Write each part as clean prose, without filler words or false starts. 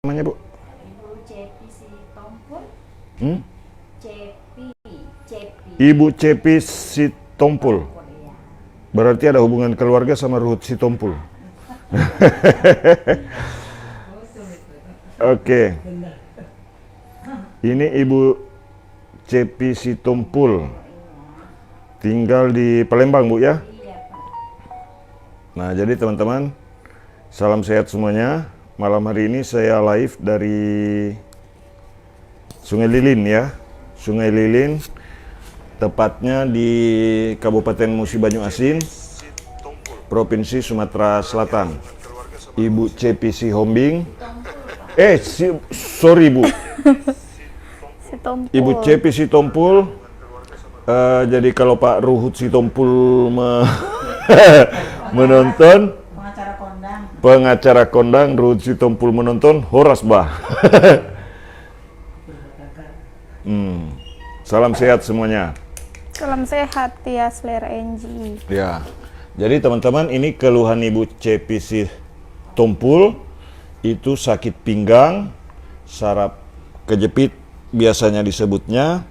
Namanya Bu? Ibu Cepi Sitompul. Cepi. Ibu Cepi Sitompul. Ya. Berarti ada hubungan keluarga sama Ruhut Sitompul. Oke. Ini Ibu Cepi Sitompul. Tinggal di Palembang Bu ya? Iya Pak. Nah jadi teman-teman, salam sehat semuanya. Malam hari ini saya live dari Sungai Lilin ya. Sungai Lilin, tepatnya di Kabupaten Musi Banyu Asin, Provinsi Sumatera Selatan. Ibu Cepi Sihombing. Sorry Bu. Sitompul. Ibu Cepi Sitompul. Jadi kalau Pak Ruhut Sitompul menonton, pengacara kondang Ruhut Sitompul menonton, horas bah. Salam sehat semuanya. Salam sehat ya selera NG. Ya, jadi teman-teman ini keluhan Ibu Cepi Sitompul itu sakit pinggang, saraf kejepit biasanya disebutnya,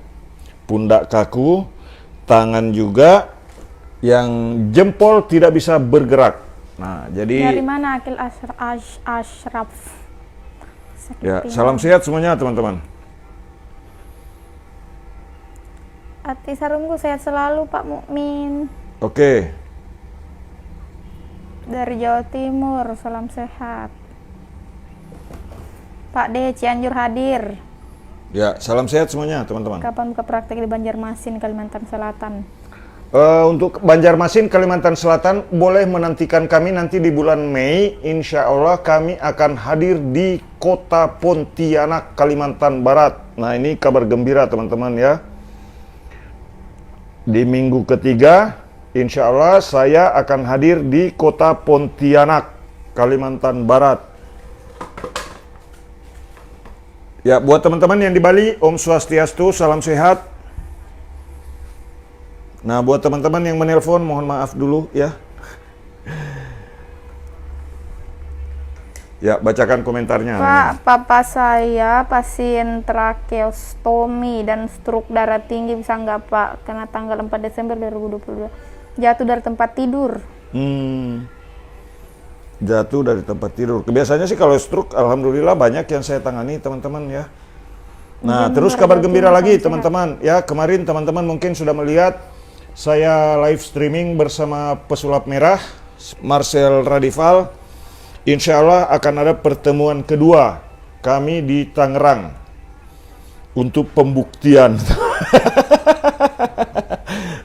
pundak kaku, tangan juga, yang jempol tidak bisa bergerak. Nah, jadi Dari mana Akil Ashraf? Sakit ya, pinggang. salam sehat semuanya teman-teman. Hati sarungku sehat selalu Pak Mukmin. Oke. Dari Jawa Timur, salam sehat. Pak D Cianjur hadir. Ya, salam sehat semuanya teman-teman. Kapan buka praktek di Banjarmasin, Kalimantan Selatan? Untuk Banjarmasin, Kalimantan Selatan, boleh menantikan kami nanti di bulan Mei. Insya Allah kami akan hadir di kota Pontianak, Kalimantan Barat. Nah ini kabar gembira teman-teman ya. Di minggu ketiga, insya Allah saya akan hadir di kota Pontianak, Kalimantan Barat. Ya, buat teman-teman yang di Bali, Om Swastiastu, salam sehat. Nah, buat teman-teman yang menelpon, mohon maaf dulu ya. Ya, bacakan komentarnya. Pak, papa saya pasien tracheostomi dan stroke darah tinggi, bisa nggak Pak? Karena tanggal 4 Desember 2022 jatuh dari tempat tidur. Jatuh dari tempat tidur. Biasanya sih kalau stroke, alhamdulillah banyak yang saya tangani teman-teman ya. Nah, terus kabar gembira lagi teman-teman. Ya, kemarin teman-teman mungkin sudah melihat saya live streaming bersama pesulap merah, Marcel Radival. Insya Allah akan ada pertemuan kedua kami di Tangerang untuk pembuktian.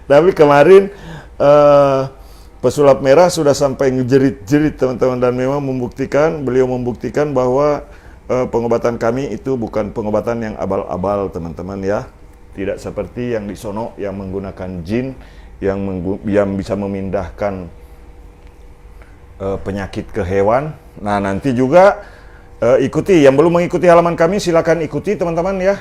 Tapi kemarin pesulap merah sudah sampai ngejerit-jerit teman-teman, dan memang beliau membuktikan bahwa pengobatan kami itu bukan pengobatan yang abal-abal teman-teman ya. Tidak seperti yang di sono yang menggunakan jin yang bisa memindahkan penyakit ke hewan. Nah nanti juga ikuti, yang belum mengikuti halaman kami silakan ikuti teman-teman ya.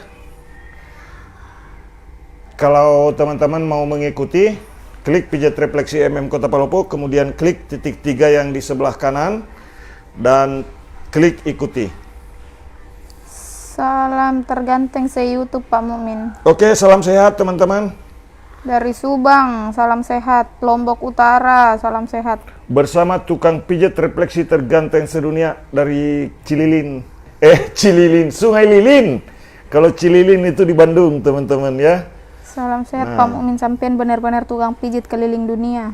Kalau teman-teman mau mengikuti, klik pijat refleksi Kota Palopo, kemudian klik titik 3 yang di sebelah kanan dan klik ikuti. Salam terganteng se-YouTube Pak Mukmin. Oke, salam sehat teman-teman. Dari Subang, salam sehat. Lombok Utara, salam sehat. Bersama tukang pijat refleksi terganteng sedunia dari Cililin, Sungai Lilin. Kalau Cililin itu di Bandung teman-teman ya. Salam sehat Pak Mukmin, sampean benar-benar tukang pijit keliling dunia.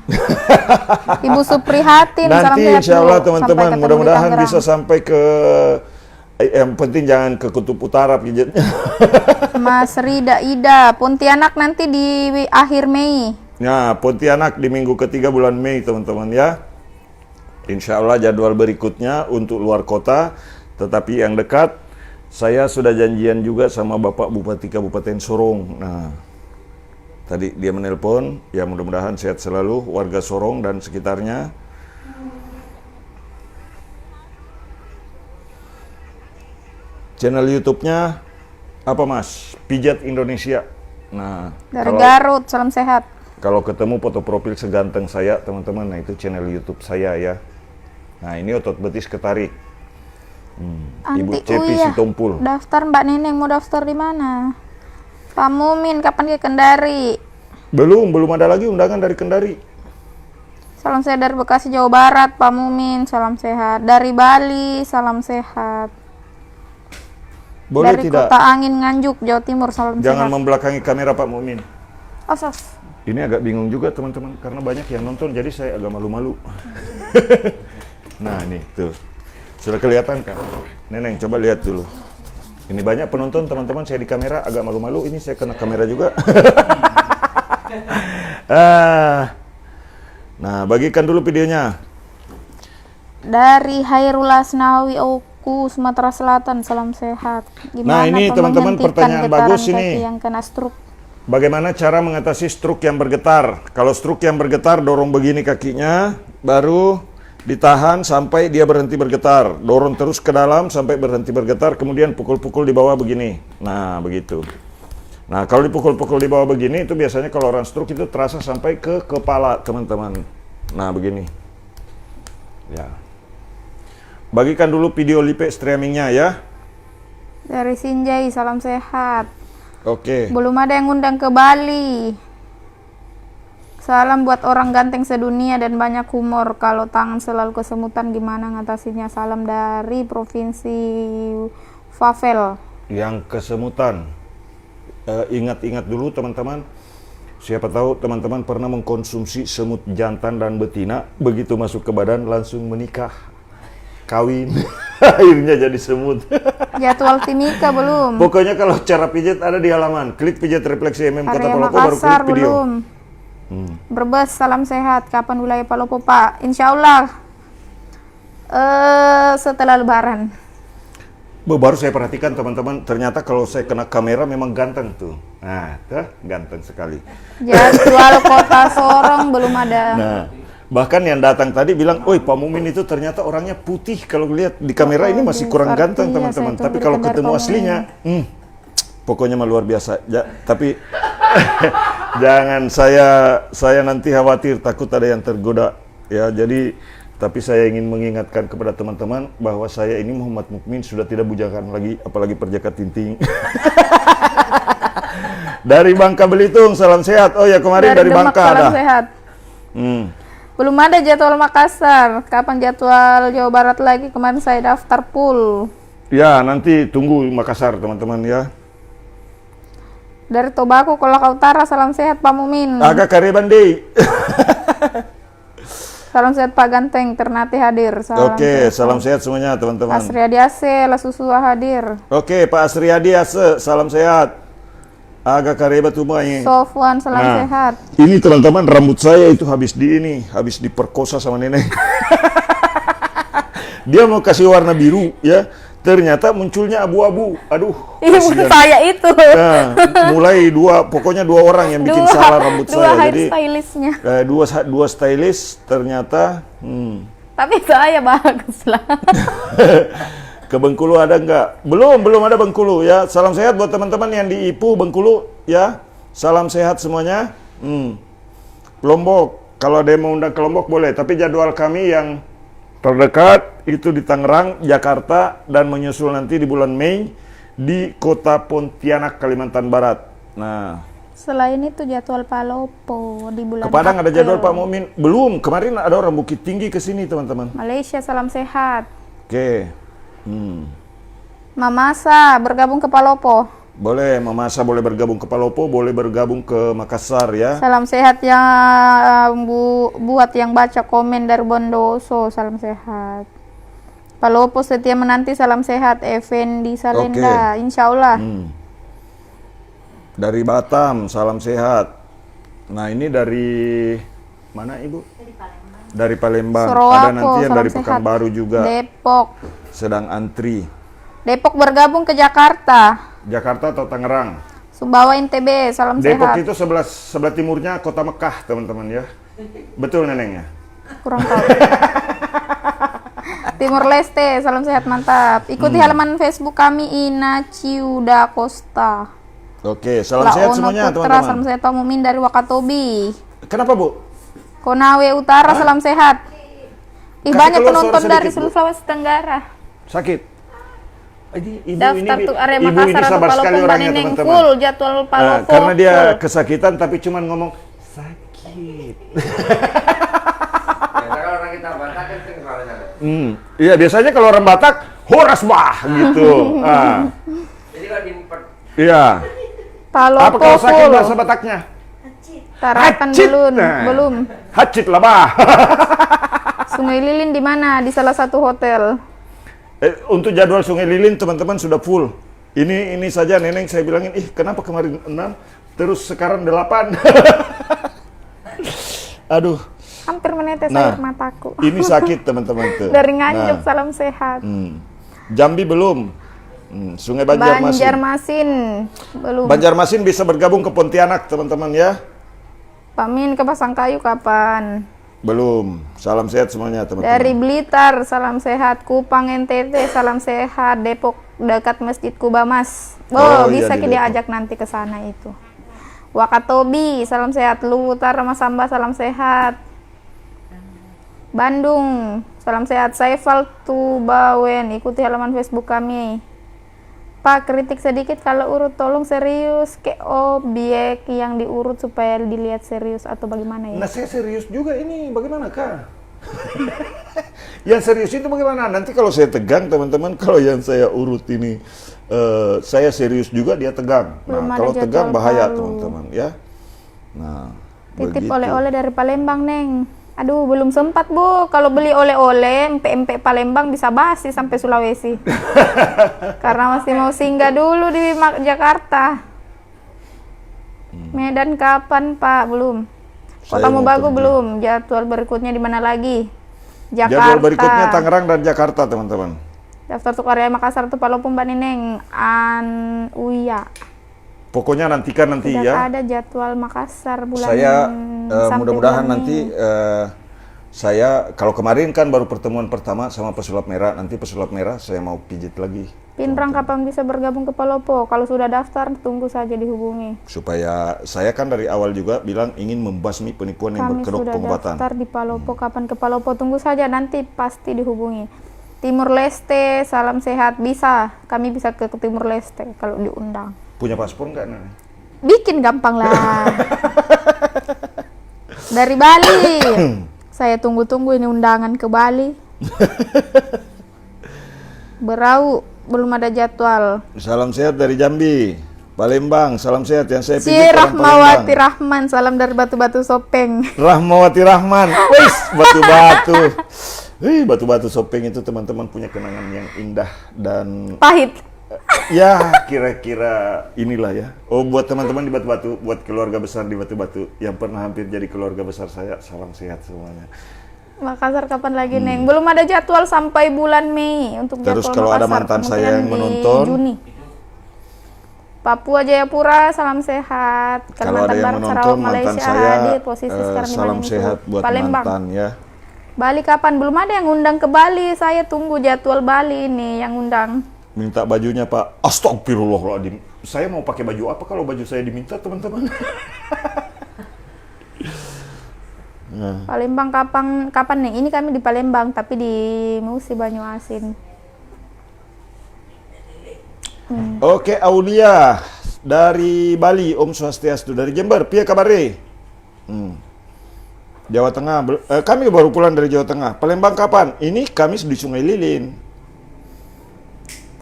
Ibu Suprihatin, salam Nanti sehat insya Allah Bu. teman-teman, Sampai ketemu di mudah-mudahan Tangerang. bisa sampai ke yang penting jangan ke kutub utara pijatnya. Mas Rida Ida, Pontianak nanti di akhir Mei. Nah, Pontianak di minggu ketiga bulan Mei teman-teman ya. Insya Allah jadwal berikutnya untuk luar kota, tetapi yang dekat saya sudah janjian juga sama Bapak Bupati Kabupaten Sorong. Nah, tadi dia menelpon, ya mudah-mudahan sehat selalu warga Sorong dan sekitarnya. Channel YouTube-nya apa Mas? Pijat Indonesia. Nah, Dari Garut, salam sehat. kalau ketemu foto profil seganteng saya teman-teman, nah itu channel YouTube saya ya. Nah ini otot betis ketarik. Ibu Anti, Cepi iya. Sitompul. Daftar Mbak Neneng, mau daftar di mana? Pak Mumin, kapan ke Kendari? Belum ada lagi undangan dari Kendari. Salam sehat dari Bekasi, Jawa Barat, Pak Mumin, salam sehat. Dari Bali, salam sehat. Boleh Dari tidak? Kota Angin, Nganjuk, Jawa Timur, salam Jangan sehat. membelakangi kamera Pak Mumin. Asos. Ini agak bingung juga teman-teman karena banyak yang nonton jadi saya agak malu-malu. Nah, ini tuh. Sudah kelihatan kan? Neneng coba lihat dulu. Ini banyak penonton teman-teman, saya di kamera agak malu-malu, ini saya kena kamera juga. Nah, bagikan dulu videonya. Dari Hairul Asnawi Oku, Sumatera Selatan, salam sehat. Nah, ini teman-teman pertanyaan bagus ini. Yang kena stroke. Bagaimana cara mengatasi stroke yang bergetar? Kalau stroke yang bergetar, dorong begini kakinya, baru ditahan sampai dia berhenti bergetar. Dorong terus ke dalam sampai berhenti bergetar, kemudian pukul-pukul di bawah begini. Nah, begitu. Nah, kalau dipukul-pukul di bawah begini, itu biasanya kalau orang stroke itu terasa sampai ke kepala, teman-teman. Nah, begini. Ya. Bagikan dulu video lipe streamingnya ya. Dari Sinjai, salam sehat. Oke. Belum ada yang undang ke Bali. Salam buat orang ganteng sedunia dan banyak humor. Kalau tangan selalu kesemutan gimana ngatasinya? Salam dari Provinsi Fafel. Yang kesemutan. Ingat-ingat dulu teman-teman. Siapa tahu teman-teman pernah mengkonsumsi semut jantan dan betina. Begitu masuk ke badan langsung menikah. Kawin. Akhirnya jadi semut. Jadwal Timika belum. Pokoknya kalau cara pijat ada di halaman. Klik pijat refleksi Kota Area Palopo baru Makassar klik video. belum. Brebes, salam sehat. Kapan wilayah Palopo, Pak? Insya Allah setelah Lebaran. Baru saya perhatikan teman-teman, ternyata kalau saya kena kamera memang ganteng tuh. Nah, tuh, ganteng sekali. Jadwal Kota Sorong belum ada. Nah, bahkan yang datang tadi bilang, "Oi, Pak Mumin itu ternyata orangnya putih. Kalau lihat di kamera ini masih kurang ganteng, teman-teman. Tapi kalau ketemu aslinya, pokoknya mah luar biasa." Ya, tapi jangan saya nanti khawatir, takut ada yang tergoda. Ya, jadi tapi saya ingin mengingatkan kepada teman-teman bahwa saya ini Muhammad Mukmin sudah tidak bujangan lagi, apalagi perjaka tinting. Dari Bangka Belitung, salam sehat. Oh ya, kemarin dari Demak, Bangka salam ada. sehat. Belum ada jadwal Makassar. Kapan jadwal Jawa Barat lagi? Kemarin saya daftar full. Ya, nanti tunggu Makassar, teman-teman ya. Dari Tobako, Kolaka Utara, salam sehat Pak Mumin. Agak kareban deh. Salam sehat Pak Ganteng, Ternate hadir. Oke, salam sehat semuanya teman-teman. Asriadi Ase, Lasusua hadir. Oke, Pak Asriadi Ase, salam sehat. Agak karebat semua ini. Sofwan, salam sehat. Ini teman-teman rambut saya itu habis diperkosa sama nenek. Dia mau kasih warna biru ya. Ternyata munculnya abu-abu. Aduh. Ibu saya itu. Nah, mulai pokoknya dua orang yang bikin salah rambut saya. Dua Jadi stylistnya. dua stylist ternyata. Tapi saya bagus lah. Ke Bengkulu ada nggak? Belum ada Bengkulu ya. Salam sehat buat teman-teman yang di Ipu Bengkulu ya. Salam sehat semuanya. Lombok, kalau ada yang mau undang ke Lombok boleh. Tapi jadwal kami yang terdekat itu di Tangerang, Jakarta, dan menyusul nanti di bulan Mei di Kota Pontianak, Kalimantan Barat. Nah, selain itu jadwal Palopo di bulan ke Padang ada April. jadwal Pak Mumin? Belum, kemarin ada orang Bukit Tinggi ke sini teman-teman. Malaysia, salam sehat. Oke. Mamasa bergabung ke Palopo. Boleh, Mamasa boleh bergabung ke Palopo, boleh bergabung ke Makassar ya. Salam sehat yang buat yang baca komen dari Bondoso, salam sehat. Palopo setia menanti, salam sehat. Effendi Salenda, insya Allah. Dari Batam, salam sehat. Nah, ini dari mana Ibu? Dari Palembang. Sorowako, Ada nanti yang salam dari sehat. Pekanbaru juga. Depok. Sedang antri. Depok bergabung ke Jakarta. Jakarta atau Tangerang? Sumbawa NTB, salam Depok sehat. itu sebelah timurnya kota Mekah, teman-teman ya. Betul nenengnya? Kurang tahu. Timur Leste, salam sehat mantap. Ikuti halaman Facebook kami Ina Ciuda Costa. Oke, salam sehat semuanya Putra, teman-teman. salam sehat Pak Mumin dari Wakatobi. Kenapa Bu? Konawe Utara, salam sehat. Ih, Kasih banyak keluar penonton suara dari sedikit, Bu. seluruh Sulawesi Tenggara. Sakit? Ibu Daftar ini, tuh area ibu ini Makassar atau sabar sekali Palopo orangnya Neneng teman-teman. full jadwal Palopo. Karena dia full. kesakitan tapi cuman ngomong sakit. Biasa kalau orang kita Batak kan suaranya. Iya biasanya kalau orang Batak horas bah gitu. Jadi kalau di Iya. Palopo Apa kalau sakit full. bahasa Bataknya? Acit. Tarakan Hacit. belum? Nah. Belum. Hacit lah bah. Sungai Lilin di mana? Di salah satu hotel. Untuk jadwal Sungai Lilin teman-teman sudah full. Ini saja Neneng saya bilangin, kenapa kemarin 6 terus sekarang 8. Aduh. Hampir menetes Nah, air mataku. Ini sakit teman-teman tuh. Dari Nganjuk, Nah, salam sehat. Jambi belum. Sungai Banjarmasin. Banjarmasin belum. Banjarmasin bisa bergabung ke Pontianak teman-teman ya. Pak Min ke Pasangkayu kapan? Belum. Salam sehat semuanya teman-teman. Dari Blitar, salam sehat. Kupang NTT, salam sehat. Depok dekat Masjid Kubamas. Oh, iya, Bisa di diajak nanti ke sana itu. Wakatobi, salam sehat. Lutar Masamba, salam sehat. Bandung, salam sehat. Saifal Tubawen, ikuti halaman Facebook kami. Pak, kritik sedikit kalau urut, tolong serius ke objek yang diurut supaya dilihat serius atau bagaimana ya? Nah saya serius juga ini, bagaimana Kak? Yang serius itu bagaimana? Nanti kalau saya tegang teman-teman, kalau yang saya urut ini saya serius juga dia tegang. Belum Nah ada kalau jadwal tegang bahaya Palu. teman-teman ya. Nah Titip begitu. oleh-oleh dari Palembang, Neng. Aduh, belum sempat, Bu. Kalau beli oleh-oleh, empek-empek Palembang bisa basi sampai Sulawesi. Karena masih mau singgah dulu di Jakarta. Medan kapan, Pak? Belum. Saya Kota mau Mobagu pergi. belum. Jadwal berikutnya di mana lagi? Jakarta. Jadwal berikutnya Tangerang dan Jakarta teman-teman. Daftar untuk area Makassar tuh Palopo Mbak Neneng. Uya. Pokoknya nantikan nanti Tidak ya. ada jadwal Makassar bulan Saya sampai mudah-mudahan bulan nanti Mei. saya kalau kemarin kan baru pertemuan pertama sama pesulap merah, nanti pesulap merah saya mau pijit lagi Pinrang kapan bisa bergabung ke Palopo? Kalau sudah daftar, tunggu saja dihubungi. supaya saya kan dari awal juga bilang ingin membasmi penipuan yang Kami berkedok sudah pengobatan. daftar di Palopo. Kapan ke Palopo? Tunggu saja, nanti pasti dihubungi. Timur Leste, salam sehat. Bisa, kami bisa ke Timur Leste kalau diundang. Punya paspor nggak Nenek? Bikin gampang lah. Dari Bali. Saya tunggu-tunggu ini undangan ke Bali. Berau, belum ada jadwal. Salam sehat dari Jambi, Palembang. Salam sehat yang saya Si pijit orang Rahmawati Palembang. Rahman, salam dari Batu-Batu Sopeng. Rahmawati Rahman. Wis, batu-batu. Batu-batu Sopeng itu teman-teman punya kenangan yang indah dan Pahit. ya kira-kira inilah ya. Oh buat teman-teman di Batu-Batu, buat keluarga besar di Batu-Batu yang pernah hampir jadi keluarga besar saya, salam sehat semuanya. Makassar kapan lagi, Neng? Belum ada jadwal sampai bulan Mei untuk Terus jadwal kalau ada Makassar. mantan saya Kemungkinan yang di menonton. Juni. Papua Jayapura, salam sehat. Kalau ada Kalimantan yang Barat, menonton Sarawak, mantan Malaysia saya, hadir. Posisi sekarang di salam mana itu? sehat buat Palembang. mantan ya. Bali kapan? Belum ada yang undang ke Bali. Saya tunggu jadwal Bali ini yang undang. Minta bajunya Pak. Astagfirullahaladzim. Saya mau pakai baju apa kalau baju saya diminta teman-teman? Palembang kapan nih? Ini kami di Palembang tapi di Musi Banyuasin. Oke, Aulia dari Bali, Om Swastiastu dari Jember, piye kabare? Jawa Tengah, kami baru pulang dari Jawa Tengah. Palembang kapan? Ini kami di Sungai Lilin.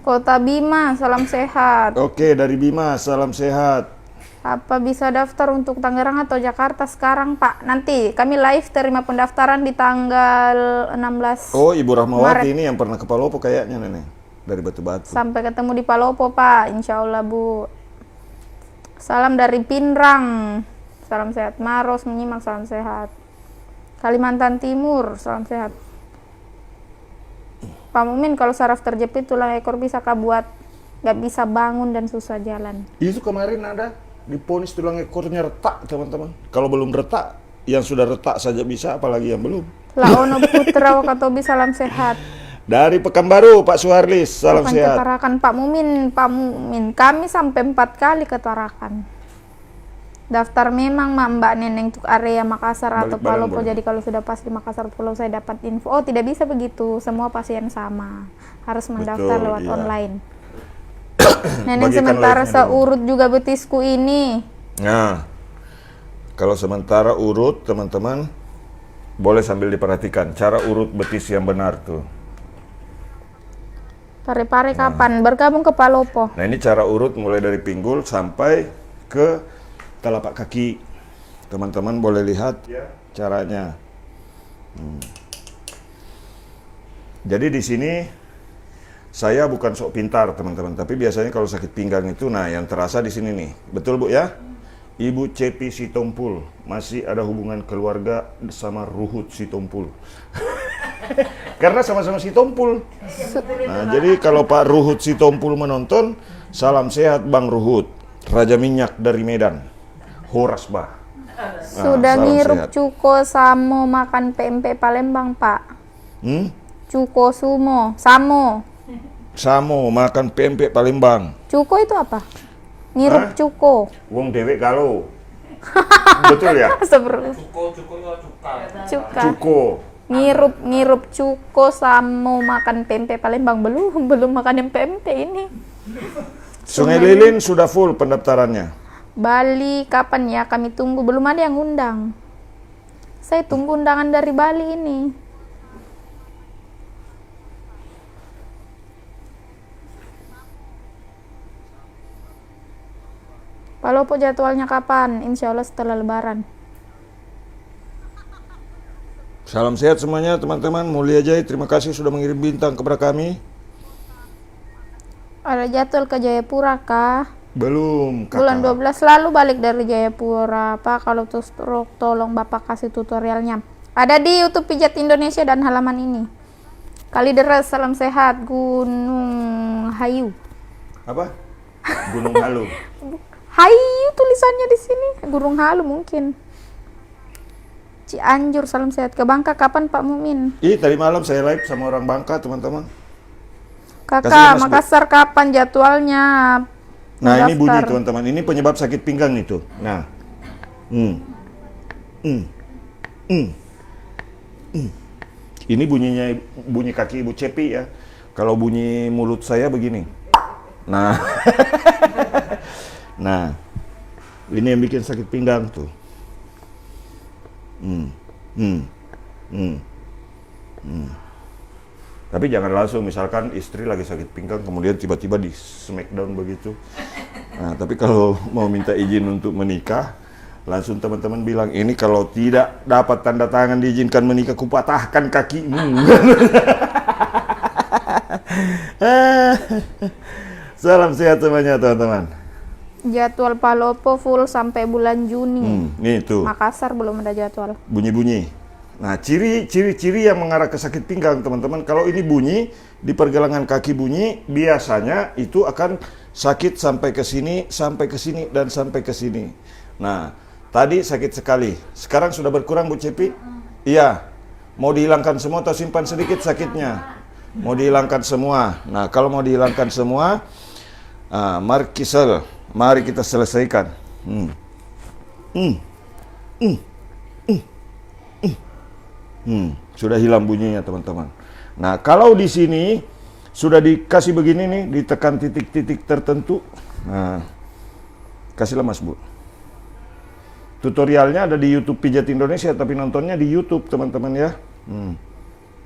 Kota Bima, salam sehat. Oke, dari Bima, salam sehat. Apa bisa daftar untuk Tangerang atau Jakarta sekarang, Pak? Nanti kami live terima pendaftaran di tanggal 16 Oh, Ibu Rahmawati Maret. ini yang pernah ke Palopo kayaknya Nenek. Dari Batu-Batu. Sampai ketemu di Palopo, Pak. Insya Allah, Bu. Salam dari Pinrang. Salam sehat. Maros menyimak, salam sehat. Kalimantan Timur, salam sehat. Pak Mumin, kalau saraf terjepit tulang ekor bisakah buat nggak bisa bangun dan susah jalan? Itu kemarin ada diponis tulang ekornya retak, teman-teman. Kalau belum retak, yang sudah retak saja bisa, apalagi yang belum. Laono Putra Wakatobi, salam sehat. Dari Pekanbaru, Pak Suharlis, salam Kapan sehat. ke Tarakan, Pak Mumin? Pak Mumin, kami sampai 4 kali ke Tarakan. Daftar memang Mbak Neneng untuk area Makassar Balik atau bareng Palopo. boleh. Jadi kalau sudah pas di Makassar Pulau saya dapat info. Oh, tidak bisa begitu. Semua pasien sama. Harus mendaftar Betul, lewat iya. online. Nenek bagikan sementara live-nya dulu. seurut juga betisku ini. Nah, kalau sementara urut, teman-teman, boleh sambil diperhatikan cara urut betis yang benar tuh. Pare-pare kapan? Bergabung ke Palopo. Nah, ini cara urut mulai dari pinggul sampai ke telapak kaki. Teman-teman boleh lihat ya caranya. Jadi di sini saya bukan sok pintar, teman-teman, tapi biasanya kalau sakit pinggang itu, nah yang terasa di sini nih. Betul, Bu ya? Ibu Cepi Sitompul masih ada hubungan keluarga sama Ruhut Sitompul. Karena sama-sama Sitompul. Nah, jadi kalau Pak Ruhut Sitompul menonton, salam sehat Bang Ruhut, Raja Minyak dari Medan. Horas bah. Sudah salam ngirup sehat. cuko samo makan PMP Palembang, Pak. Cuko sumo, samo. Samo makan PMP Palembang. Cuko itu apa? Ngirup Hah? cuko. Wong dewek galau. Betul ya? Astagfirullah. Cuka. Cuko. Ngirup cuko samo makan PMP Palembang. Belum makan yang PMP ini. Sungai Lilin sudah full pendaftarannya. Bali kapan ya? Kami tunggu. Belum ada yang undang. Saya tunggu undangan dari Bali ini. Palopo jadwalnya kapan? Insya Allah setelah Lebaran. Salam sehat semuanya teman-teman. Mulia Jai, terima kasih sudah mengirim bintang kepada kami. Ada jadwal ke Jayapura kah? Belum, kakak. Bulan 12 lalu balik dari Jayapura. Pak, kalau stroke tolong Bapak kasih tutorialnya. Ada di YouTube Pijat Indonesia dan halaman ini. Kalideres, salam sehat. Gunung Hayu. Apa? Gunung Halu. Hayu tulisannya di sini. Gunung Halu mungkin. Cianjur, salam sehat. Ke Bangka kapan Pak Mumin? Ih, tadi malam saya live sama orang Bangka, teman-teman. Kasih Kakak, Mas, Bu. Makassar kapan jadwalnya? Nah, ini bunyi Mendaftar. teman-teman. Ini penyebab sakit pinggang itu. Nah. Ini bunyinya bunyi kaki Ibu Cepi ya. Kalau bunyi mulut saya begini. Nah. Nah. Ini yang bikin sakit pinggang tuh. Tapi jangan langsung, misalkan istri lagi sakit pinggang kemudian tiba-tiba di smackdown begitu. Nah, tapi kalau mau minta izin untuk menikah, langsung teman-teman bilang, ini kalau tidak dapat tanda tangan diizinkan menikah, kupatahkan kakimu. Salam sehat semuanya teman-teman. Jadwal Palopo full sampai bulan Juni. Nih tuh, Makassar belum ada jadwal. bunyi-bunyi. Nah, ciri-ciri yang mengarah ke sakit pinggang, teman-teman. Kalau ini bunyi, di pergelangan kaki bunyi, biasanya itu akan sakit sampai ke sini, dan sampai ke sini. Nah, tadi sakit sekali. Sekarang sudah berkurang, Bu Cepi? Iya. Mau dihilangkan semua atau simpan sedikit sakitnya? Mau dihilangkan semua. Nah, kalau mau dihilangkan semua, mari kita selesaikan. Sudah hilang bunyinya teman-teman. Nah, kalau di sini sudah dikasih begini nih, ditekan titik-titik tertentu. Nah, kasihlah Mas Bu. Tutorialnya ada di YouTube Pijat Indonesia, tapi nontonnya di YouTube teman-teman ya.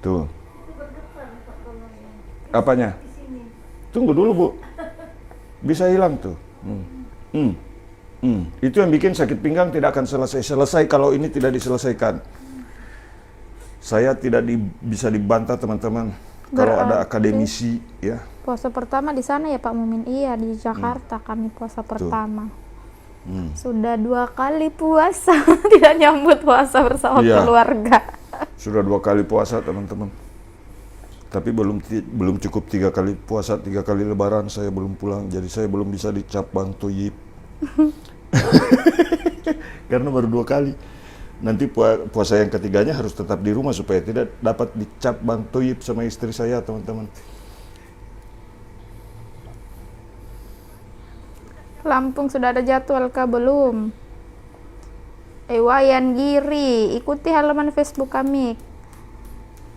Tuh. Apanya? Tunggu dulu Bu. Bisa hilang tuh. Itu yang bikin sakit pinggang tidak akan selesai kalau ini tidak diselesaikan. Saya tidak bisa dibantah teman-teman. Kalau ada akademisi ya. Puasa pertama di sana ya Pak Mumin? Iya, di Jakarta kami puasa pertama. Sudah 2 kali puasa, tidak nyambut puasa bersama Iya. keluarga. Sudah 2 kali puasa teman-teman. Tapi belum cukup 3 kali puasa, 3 kali lebaran saya belum pulang. Jadi saya belum bisa dicap Bang Toyib. Karena baru 2 kali. Nanti puasa yang ketiganya harus tetap di rumah supaya tidak dapat dicap Bang Toyib sama istri saya, teman-teman. Lampung sudah ada jadwal kah? Belum. Wayan Giri, ikuti halaman Facebook kami.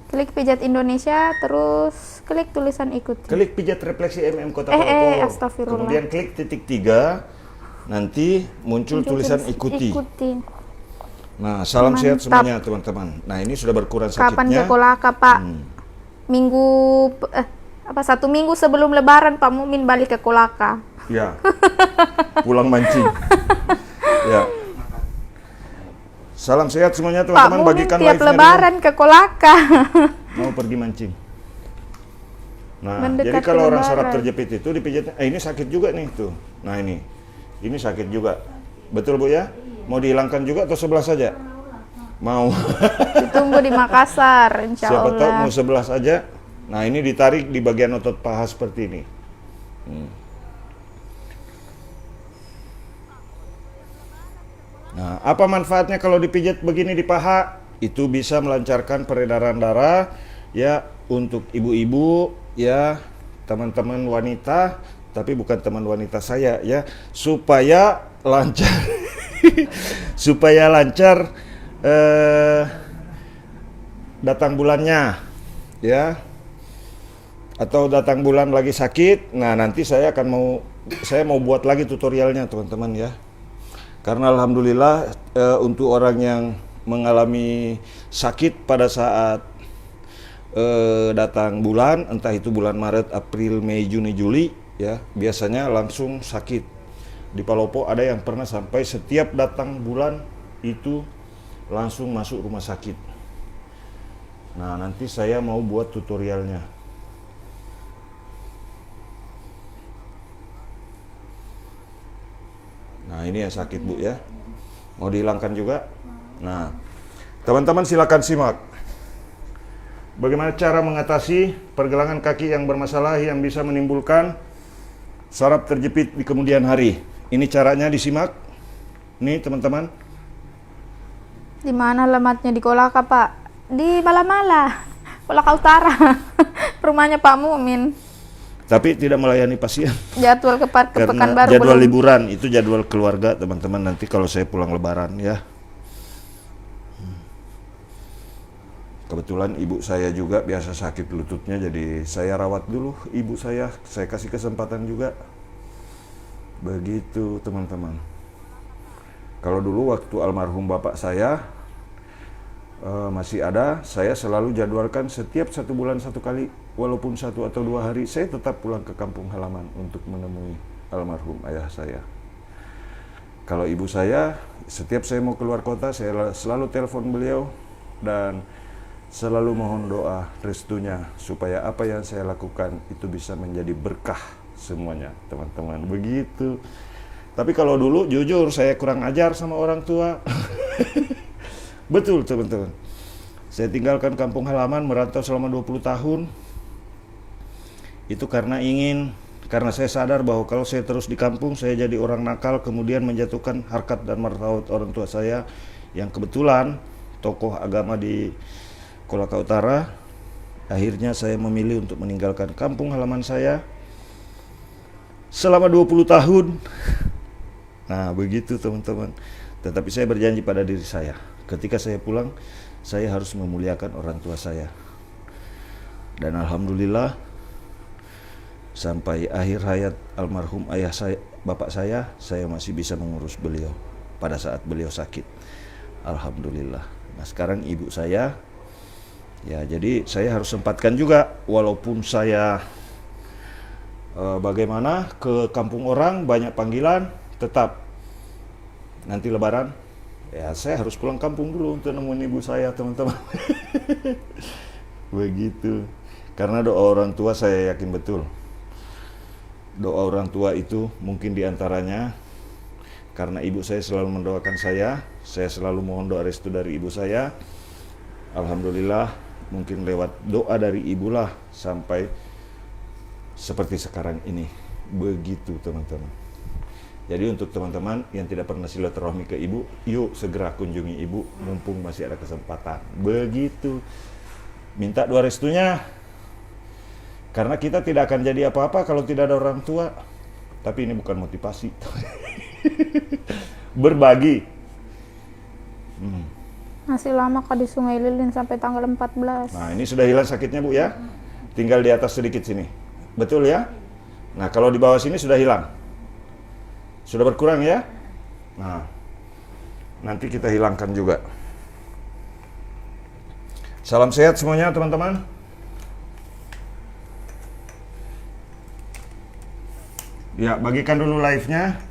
Klik pijat Indonesia, terus klik tulisan ikuti. Klik pijat refleksi Kota Palopo. Astagfirullah. Kemudian klik titik 3, nanti muncul tulisan ikuti. Nah, salam sehat semuanya teman-teman. Nah, ini sudah berkurang sakitnya. Kapan ke Kolaka, Pak? Satu minggu sebelum Lebaran Pak Mumin balik ke Kolaka. Ya, pulang mancing. Ya. Salam sehat semuanya Pak teman-teman. Mumin Bagikan tiap live-nya Lebaran ke Kolaka. mau pergi mancing. Nah, Mendekat jadi kalau ke orang saraf Lebaran. terjepit itu dipijat, ini sakit juga nih tuh. Nah ini sakit juga. Betul Bu ya? Mau dihilangkan juga atau sebelah saja? Mau. Ditunggu di Makassar, insya Siapa tahu Allah. mau sebelah saja. Nah ini ditarik di bagian otot paha seperti ini. Nah, apa manfaatnya kalau dipijat begini di paha? Itu bisa melancarkan peredaran darah ya untuk ibu-ibu ya, teman-teman wanita, tapi bukan teman wanita saya ya, supaya lancar supaya lancar datang bulannya ya, atau datang bulan lagi sakit. Nah, nanti saya mau buat lagi tutorialnya teman-teman ya. Karena alhamdulillah untuk orang yang mengalami sakit pada saat datang bulan, entah itu bulan Maret, April, Mei, Juni, Juli ya, biasanya langsung sakit. Di Palopo ada yang pernah sampai setiap datang bulan itu langsung masuk rumah sakit. Nah, nanti saya mau buat tutorialnya. Nah, ini yang sakit Bu ya. Mau dihilangkan juga. Nah, teman-teman silakan simak. Bagaimana cara mengatasi pergelangan kaki yang bermasalah yang bisa menimbulkan saraf terjepit di kemudian hari. Ini caranya disimak. Nih teman-teman. Di mana alamatnya di Kolaka, Pak? Di Malamala, Kolaka Utara. Rumahnya Pak Mumin. Tapi tidak melayani pasien. Jadwal ke Karena Pekanbaru jadwal belum. liburan, itu jadwal keluarga teman-teman, nanti kalau saya pulang lebaran ya. Kebetulan ibu saya juga biasa sakit lututnya, jadi saya rawat dulu ibu saya kasih kesempatan juga. Begitu teman-teman. Kalau dulu waktu almarhum bapak saya masih ada, saya selalu jadwalkan setiap 1 bulan 1 kali, walaupun 1 atau 2 hari, saya tetap pulang ke kampung halaman untuk menemui almarhum ayah saya. Kalau ibu saya, setiap saya mau keluar kota, saya selalu telepon beliau dan selalu mohon doa restunya supaya apa yang saya lakukan itu bisa menjadi berkah semuanya teman-teman. Begitu. Tapi kalau dulu jujur saya kurang ajar sama orang tua. Betul teman-teman. Saya tinggalkan kampung halaman, merantau selama 20 tahun. Itu karena saya sadar bahwa kalau saya terus di kampung, saya jadi orang nakal, kemudian menjatuhkan harkat dan martabat orang tua saya yang kebetulan tokoh agama di Kolaka Utara. Akhirnya saya memilih untuk meninggalkan kampung halaman saya selama 20 tahun. Nah, begitu teman-teman. Tetapi saya berjanji pada diri saya, ketika saya pulang, saya harus memuliakan orang tua saya. Dan alhamdulillah, sampai akhir hayat almarhum ayah saya, bapak saya masih bisa mengurus beliau pada saat beliau sakit. Alhamdulillah. Nah, sekarang ibu saya, ya jadi saya harus sempatkan juga, walaupun saya bagaimana ke kampung orang banyak panggilan, tetap nanti lebaran ya saya harus pulang kampung dulu untuk nemuin ibu saya teman-teman. Begitu. Karena doa orang tua saya yakin betul, doa orang tua itu mungkin diantaranya karena ibu saya selalu mendoakan saya selalu mohon doa restu dari ibu saya. Alhamdulillah mungkin lewat doa dari ibulah sampai seperti sekarang ini. Begitu teman-teman. Jadi untuk teman-teman yang tidak pernah silaturahmi ke ibu, yuk segera kunjungi ibu mumpung masih ada kesempatan. Begitu. Minta doa restunya. Karena kita tidak akan jadi apa-apa kalau tidak ada orang tua. Tapi ini bukan motivasi. Berbagi. Masih lama Kak di Sungai Lilin sampai tanggal 14. Nah, ini sudah hilang sakitnya Bu ya. Tinggal di atas sedikit sini. Betul ya? Nah, kalau di bawah sini sudah hilang. Sudah berkurang ya? Nah, nanti kita hilangkan juga. Salam sehat semuanya teman-teman. Ya, bagikan dulu live-nya.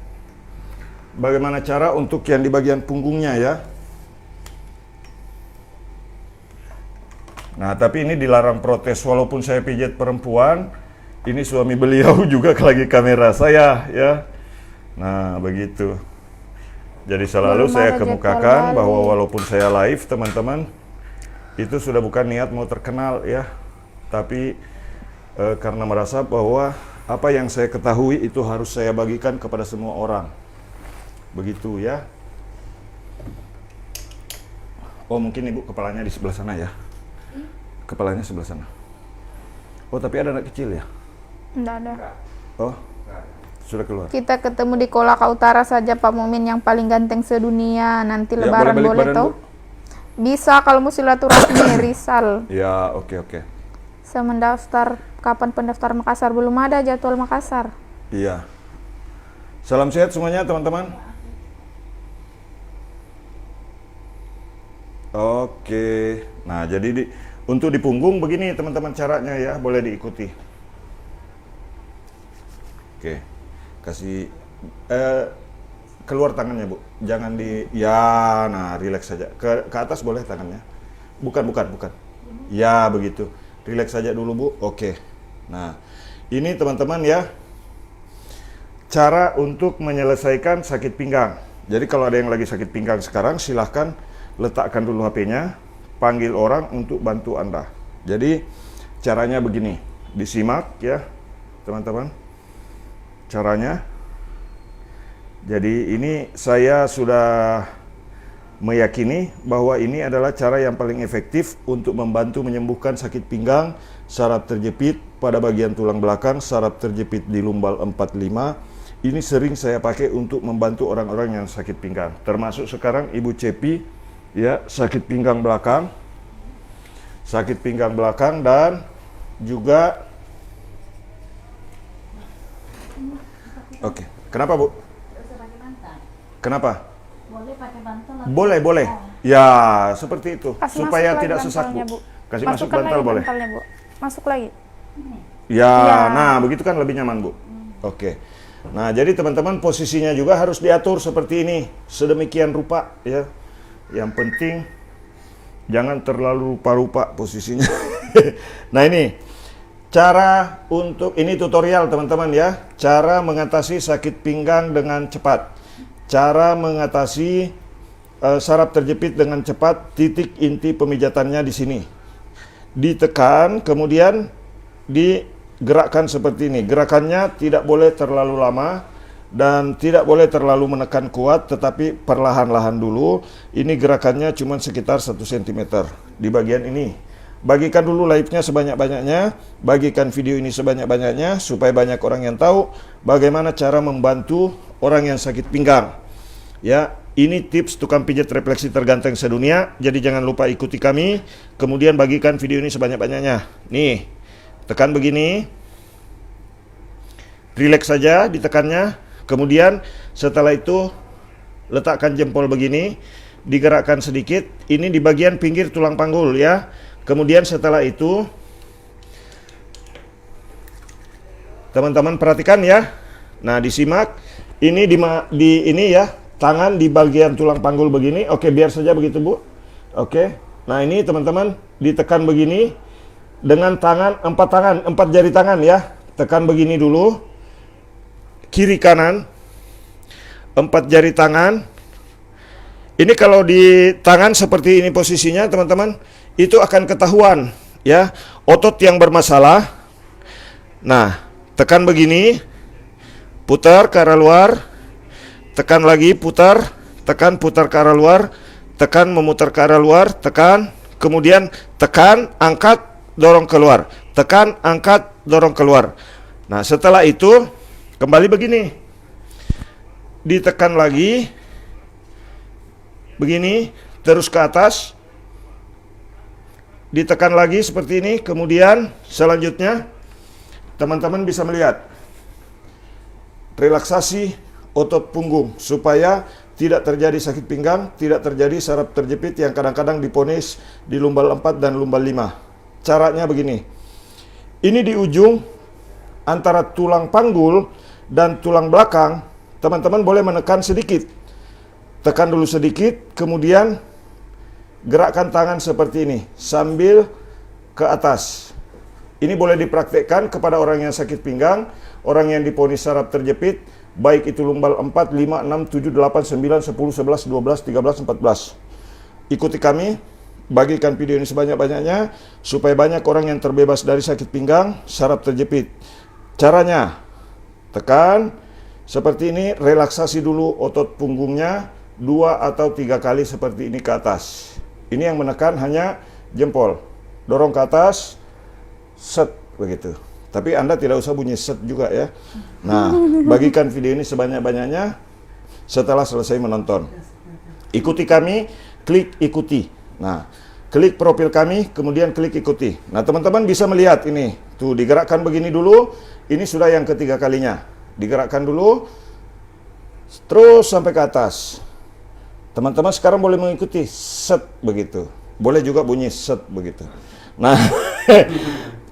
Bagaimana cara untuk yang di bagian punggungnya ya. Nah, tapi ini dilarang protes walaupun saya pijat perempuan. Ini suami beliau juga lagi kamera saya ya. Nah, begitu. Jadi selalu Belum saya ada kemukakan jadwal bahwa balik. walaupun saya live teman-teman, itu sudah bukan niat mau terkenal ya. Tapi karena merasa bahwa apa yang saya ketahui itu harus saya bagikan kepada semua orang. Begitu ya. Oh, mungkin Ibu kepalanya di sebelah sana ya. Kepalanya sebelah sana. Oh, tapi ada anak kecil ya? Enggak ada. Oh, sudah keluar. Kita ketemu di Kolaka Utara saja Pak Mumin yang paling ganteng sedunia. Nanti Ya, lebaran boleh balik boleh badan, toh? Bu? Bisa kalau mau silaturahmi Rizal. Ya, oke. Saya mendaftar, kapan pendaftar Makassar? Belum ada jadwal Makassar. Iya. Salam sehat semuanya teman-teman. Oke. Nah, jadi untuk di punggung begini teman-teman caranya ya, boleh diikuti. Oke. Kasih keluar tangannya, Bu. Jangan ya, nah, rileks saja. Ke atas boleh tangannya. Bukan. Ya, begitu. Rileks saja dulu, Bu. Oke. Nah, ini teman-teman ya, cara untuk menyelesaikan sakit pinggang. Jadi kalau ada yang lagi sakit pinggang sekarang, silahkan letakkan dulu HP-nya, panggil orang untuk bantu Anda. Jadi caranya begini, disimak ya teman-teman. Caranya, jadi ini saya sudah meyakini bahwa ini adalah cara yang paling efektif untuk membantu menyembuhkan sakit pinggang, saraf terjepit pada bagian tulang belakang, saraf terjepit di lumbal 45. Ini sering saya pakai untuk membantu orang-orang yang sakit pinggang. Termasuk sekarang Ibu Cepi ya, sakit pinggang belakang dan juga oke. Kenapa, Bu? Kenapa? Boleh pakai bantal? Boleh. Ya, seperti itu. Kasih Supaya masuk tidak lagi sesak, bantalnya, Bu. Bu. Kasih masuk Masukkan bantal lagi boleh. bantalnya, Bu. Masuk lagi. Ya, Ya. nah begitu kan lebih nyaman, Bu. Oke. Nah, jadi teman-teman posisinya juga harus diatur seperti ini, sedemikian rupa ya. Yang penting jangan terlalu rupa-rupa posisinya. Nah, ini cara untuk ini tutorial teman-teman ya, cara mengatasi sakit pinggang dengan cepat. Cara mengatasi saraf terjepit dengan cepat, titik inti pemijatannya di sini. Ditekan, kemudian digerakkan seperti ini. Gerakannya tidak boleh terlalu lama dan tidak boleh terlalu menekan kuat, tetapi perlahan-lahan dulu. Ini gerakannya cuma sekitar 1 cm di bagian ini. Bagikan dulu live-nya sebanyak-banyaknya, bagikan video ini sebanyak-banyaknya supaya banyak orang yang tahu bagaimana cara membantu orang yang sakit pinggang. Ya, ini tips tukang pijat refleksi terganteng sedunia. Jadi jangan lupa ikuti kami. Kemudian bagikan video ini sebanyak-banyaknya. Nih, tekan begini. Rileks saja ditekannya. Kemudian setelah itu letakkan jempol begini, digerakkan sedikit. Ini di bagian pinggir tulang panggul ya. Kemudian setelah itu teman-teman perhatikan ya. Nah, disimak. Ini di ini ya, tangan di bagian tulang panggul begini. Oke, biar saja begitu, Bu. Oke. Nah, ini teman-teman ditekan begini dengan tangan, 4 jari tangan ya. Tekan begini dulu. Kiri kanan. 4 jari tangan. Ini kalau di tangan seperti ini posisinya, teman-teman, itu akan ketahuan ya, otot yang bermasalah. Nah, tekan begini. Putar ke arah luar. Tekan lagi, putar. Tekan, putar ke arah luar. Tekan, memutar ke arah luar. Tekan, kemudian tekan, angkat, dorong keluar. Tekan, angkat, dorong keluar. Nah, setelah itu kembali begini. Ditekan lagi. Begini, terus ke atas, ditekan lagi seperti ini. Kemudian selanjutnya teman-teman bisa melihat relaksasi otot punggung supaya tidak terjadi sakit pinggang, tidak terjadi saraf terjepit yang kadang-kadang diponis di lumbal 4 dan lumbal 5. Caranya begini. Ini di ujung antara tulang panggul dan tulang belakang, teman-teman boleh menekan sedikit. Tekan dulu sedikit, kemudian gerakkan tangan seperti ini sambil ke atas. Ini boleh dipraktekkan kepada orang yang sakit pinggang, orang yang diponis saraf terjepit, baik itu lumbal 4, 5, 6, 7, 8, 9, 10, 11, 12, 13, 14. Ikuti kami, bagikan video ini sebanyak-banyaknya, supaya banyak orang yang terbebas dari sakit pinggang, saraf terjepit. Caranya, tekan, seperti ini, relaksasi dulu otot punggungnya, 2 atau 3 kali seperti ini ke atas. Ini yang menekan hanya jempol. Dorong ke atas, set, begitu. Tapi Anda tidak usah bunyi set juga ya. Nah, bagikan video ini sebanyak-banyaknya setelah selesai menonton. Ikuti kami, klik ikuti. Nah, klik profil kami, kemudian klik ikuti. Nah, teman-teman bisa melihat ini. Tuh, digerakkan begini dulu. Ini sudah yang ketiga kalinya. Digerakkan dulu, terus sampai ke atas. Teman-teman sekarang boleh mengikuti set begitu. Boleh juga bunyi set begitu. Nah,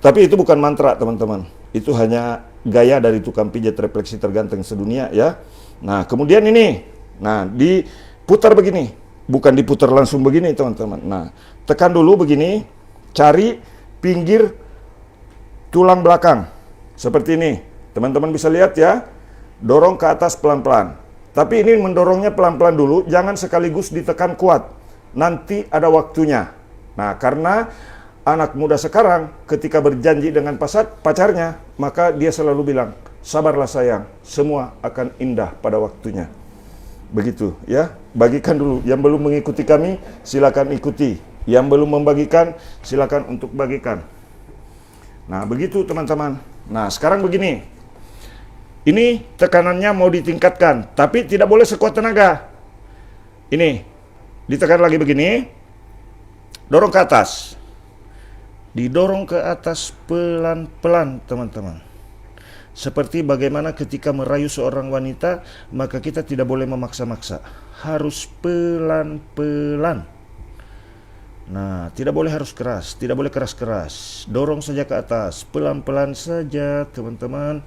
tapi itu bukan mantra teman-teman. Itu hanya gaya dari tukang pijat refleksi terganteng sedunia ya. Nah, kemudian ini. Nah, diputar begini. Bukan diputar langsung begini teman-teman. Nah, tekan dulu begini. Cari pinggir tulang belakang. Seperti ini. Teman-teman bisa lihat ya. Dorong ke atas pelan-pelan. Tapi ini mendorongnya pelan-pelan dulu. Jangan sekaligus ditekan kuat. Nanti ada waktunya. Nah, karena anak muda sekarang ketika berjanji dengan pacarnya, maka dia selalu bilang, sabarlah sayang, semua akan indah pada waktunya. Begitu ya, bagikan dulu. Yang belum mengikuti kami, silakan ikuti. Yang belum membagikan, silakan untuk bagikan. Nah, begitu teman-teman. Nah, sekarang begini. Ini tekanannya mau ditingkatkan, tapi tidak boleh sekuat tenaga. Ini, ditekan lagi begini. Dorong ke atas. Didorong ke atas pelan-pelan teman-teman. Seperti bagaimana ketika merayu seorang wanita, maka kita tidak boleh memaksa-maksa. Harus pelan-pelan. Nah, tidak boleh harus keras, tidak boleh keras-keras. Dorong saja ke atas, pelan-pelan saja teman-teman.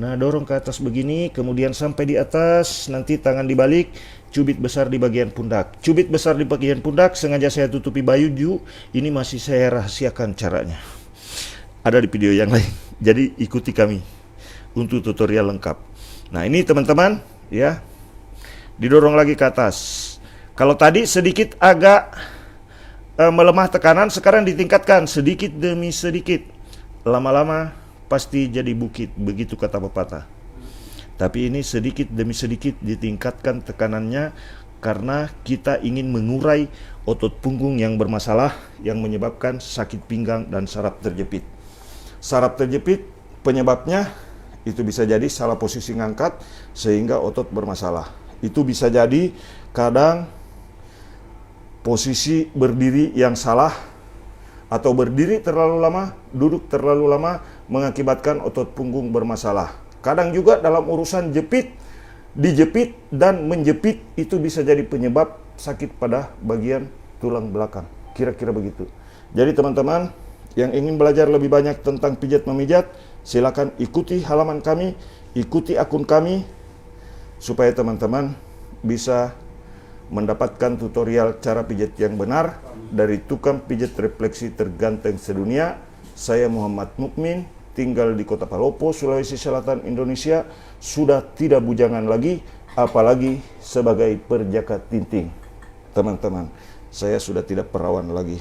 Nah, dorong ke atas begini, kemudian sampai di atas, nanti tangan dibalik, cubit besar di bagian pundak. Cubit besar di bagian pundak sengaja saya tutupi baju, ini masih saya rahasiakan caranya. Ada di video yang lain. Jadi ikuti kami untuk tutorial lengkap. Nah, ini teman-teman ya. Didorong lagi ke atas. Kalau tadi sedikit agak melemah tekanan, sekarang ditingkatkan sedikit demi sedikit. Lama-lama pasti jadi bukit, begitu kata pepatah. Tapi ini sedikit demi sedikit ditingkatkan tekanannya karena kita ingin mengurai otot punggung yang bermasalah yang menyebabkan sakit pinggang dan saraf terjepit. Saraf terjepit penyebabnya itu bisa jadi salah posisi ngangkat sehingga otot bermasalah. Itu bisa jadi kadang posisi berdiri yang salah atau berdiri terlalu lama, duduk terlalu lama mengakibatkan otot punggung bermasalah. Kadang juga dalam urusan jepit, dijepit dan menjepit itu bisa jadi penyebab sakit pada bagian tulang belakang. Kira-kira begitu. Jadi teman-teman yang ingin belajar lebih banyak tentang pijat memijat, silakan ikuti halaman kami, ikuti akun kami supaya teman-teman bisa mendapatkan tutorial cara pijat yang benar dari tukang pijat refleksi terganteng sedunia. Saya Muhammad Mukmin, tinggal di Kota Palopo, Sulawesi Selatan, Indonesia. Sudah tidak bujangan lagi, apalagi sebagai perjaka tinting. Teman-teman, saya sudah tidak perawan lagi.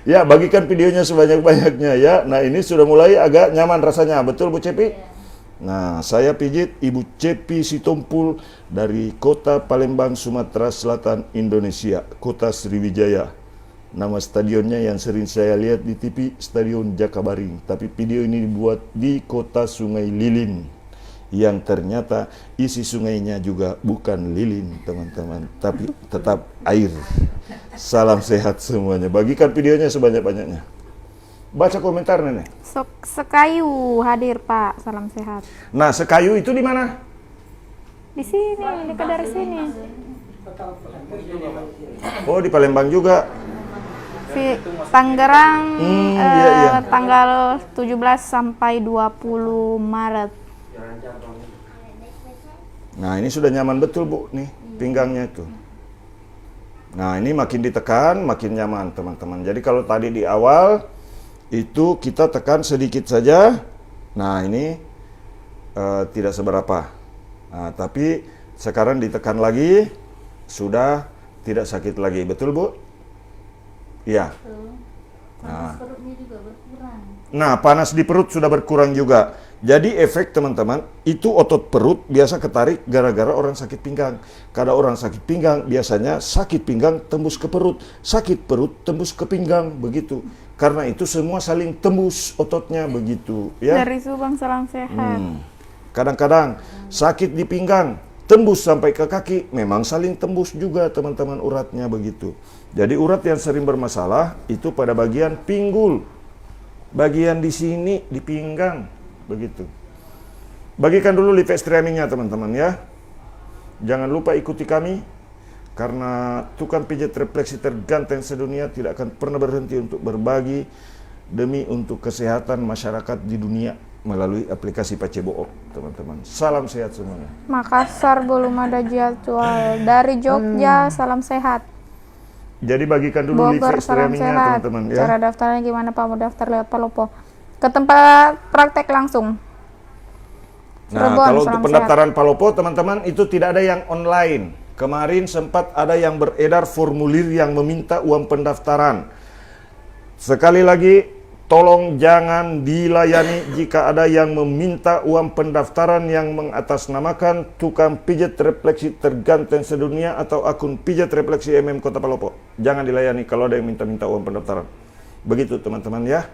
Ya, bagikan videonya sebanyak-banyaknya ya. Nah, ini sudah mulai agak nyaman rasanya. Betul Bu Cepi? Nah, saya pijit Ibu Cepi Sitompul dari Kota Palembang, Sumatera Selatan, Indonesia, Kota Sriwijaya. Nama stadionnya yang sering saya lihat di TV, Stadion Jakabaring. Tapi video ini dibuat di Kota Sungai Lilin. yang ternyata isi sungainya juga bukan lilin, teman-teman, tapi tetap air. Salam sehat semuanya. Bagikan videonya sebanyak-banyaknya. Baca komentar Nenek. Sekayu hadir Pak, salam sehat. Nah, Sekayu itu di mana? Di sini, dekat dari sini. Oh, di Palembang juga. Tangerang Iya. tanggal 17 sampai 20 Maret. Nah, ini sudah nyaman betul Bu, nih pinggangnya itu. Nah, ini makin ditekan, makin nyaman teman-teman. Jadi kalau tadi di awal itu kita tekan sedikit saja. Nah, ini tidak seberapa. Nah, tapi sekarang ditekan lagi, sudah tidak sakit lagi. Betul Bu? Iya. Panas perutnya juga berkurang. Nah, panas di perut sudah berkurang juga. Jadi efek teman-teman, itu otot perut biasa ketarik gara-gara orang sakit pinggang. Kalau orang sakit pinggang, biasanya sakit pinggang tembus ke perut. Sakit perut tembus ke pinggang, begitu. Karena itu semua saling tembus ototnya, begitu. Ya. Dari Subang, salam sehat. Kadang-kadang sakit di pinggang, tembus sampai ke kaki, memang saling tembus juga teman-teman uratnya, begitu. Jadi urat yang sering bermasalah itu pada bagian pinggul. Bagian di sini, di pinggang. Begitu. Bagikan dulu live streamingnya teman-teman ya. Jangan lupa ikuti kami, karena tukang pijat refleksi terganteng sedunia tidak akan pernah berhenti untuk berbagi demi untuk kesehatan masyarakat di dunia melalui aplikasi Pacebook, teman-teman. Salam sehat semuanya. Makassar belum ada jadwal. Dari Jogja, salam sehat. Jadi bagikan dulu live Bogor, salam streamingnya sehat. teman-teman ya. Cara daftarnya gimana Pak? Mau daftar lewat Palopo? Ke tempat praktek langsung. Nah, Cirebon, kalau salam untuk pendaftaran Palopo teman-teman itu tidak ada yang online. Kemarin sempat ada yang beredar formulir yang meminta uang pendaftaran. Sekali lagi, tolong jangan dilayani jika ada yang meminta uang pendaftaran yang mengatasnamakan tukang pijat refleksi terganteng sedunia atau akun pijat refleksi Kota Palopo. Jangan dilayani kalau ada yang minta-minta uang pendaftaran. Begitu teman-teman ya.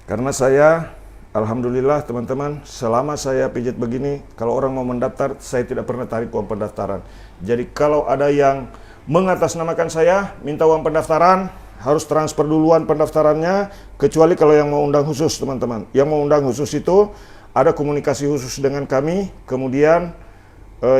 Karena saya, alhamdulillah teman-teman, selama saya pijat begini, kalau orang mau mendaftar, saya tidak pernah tarik uang pendaftaran. Jadi kalau ada yang mengatasnamakan saya, minta uang pendaftaran, harus transfer duluan pendaftarannya, kecuali kalau yang mau undang khusus teman-teman. Yang mau undang khusus itu, ada komunikasi khusus dengan kami, kemudian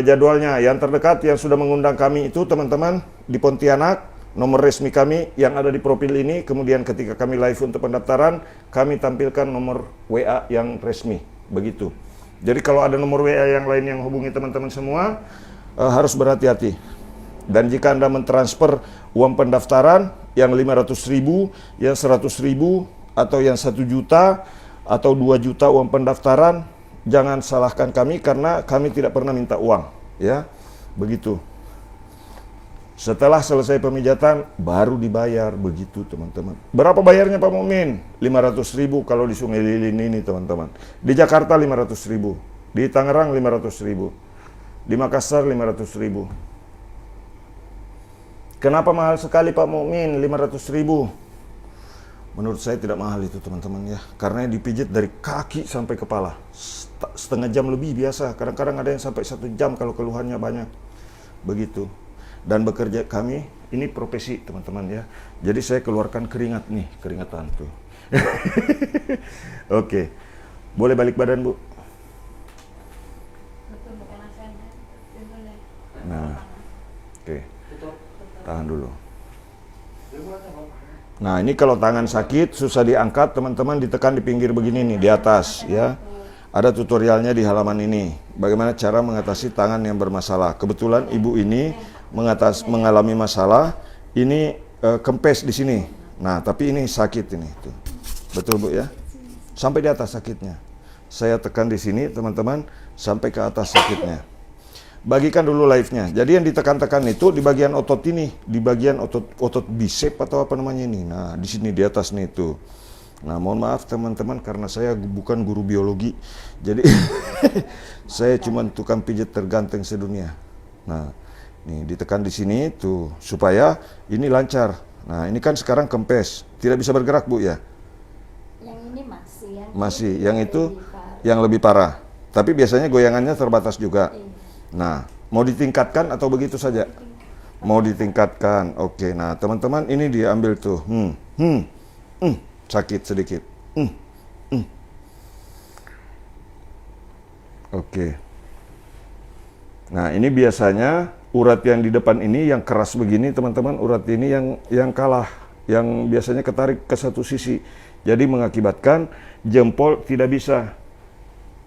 jadwalnya. Yang terdekat yang sudah mengundang kami itu teman-teman, di Pontianak, nomor resmi kami yang ada di profil ini, kemudian ketika kami live untuk pendaftaran, kami tampilkan nomor WA yang resmi, begitu. Jadi kalau ada nomor WA yang lain yang hubungi teman-teman semua, harus berhati-hati. Dan jika Anda mentransfer uang pendaftaran yang 500.000, yang 100.000, atau yang 1 juta, atau 2 juta uang pendaftaran, jangan salahkan kami karena kami tidak pernah minta uang, ya, begitu. Setelah selesai pemijatan, baru dibayar, begitu teman-teman. Berapa bayarnya Pak Mukmin? 500.000 kalau di Sungai Lilin ini teman-teman. Di Jakarta 500.000, di Tangerang 500.000, di Makassar 500.000. Kenapa mahal sekali Pak Mukmin 500.000? Menurut saya tidak mahal itu teman-teman ya. Karena dipijit dari kaki sampai kepala. Setengah jam lebih biasa. Kadang-kadang ada yang sampai 1 jam kalau keluhannya banyak. Begitu. Dan bekerja kami, ini profesi teman-teman ya. Jadi saya keluarkan keringat nih, keringatan tuh. Oke. Boleh balik badan Bu? Nah. Oke. Tahan dulu. Nah, ini kalau tangan sakit, susah diangkat, teman-teman ditekan di pinggir begini nih, di atas ya. Ada tutorialnya di halaman ini. Bagaimana cara mengatasi tangan yang bermasalah. Kebetulan ibu ini mengalami masalah, ini kempes di sini. Nah, tapi ini sakit ini tuh. Betul Bu ya? Sampai di atas sakitnya. Saya tekan di sini, teman-teman, sampai ke atas sakitnya. Bagikan dulu live-nya. Jadi yang ditekan-tekan itu di bagian otot ini, di bagian otot bicep atau apa namanya ini. Nah, di sini di atas nih itu. Nah, mohon maaf teman-teman karena saya bukan guru biologi. Jadi saya cuma tukang pijat terganteng sedunia. Nah, nih ditekan di sini tuh supaya ini lancar. Nah, ini kan sekarang kempes, tidak bisa bergerak Bu ya. Yang ini masih, Masih, yang itu yang lebih parah. Tapi biasanya goyangannya terbatas juga. Nah, mau ditingkatkan atau begitu saja? Mau ditingkatkan. Oke, nah teman-teman ini diambil tuh. Sakit sedikit. Oke. Nah, ini biasanya urat yang di depan ini yang keras begini, teman-teman. Urat ini yang kalah, yang biasanya ketarik ke satu sisi. Jadi mengakibatkan jempol tidak bisa.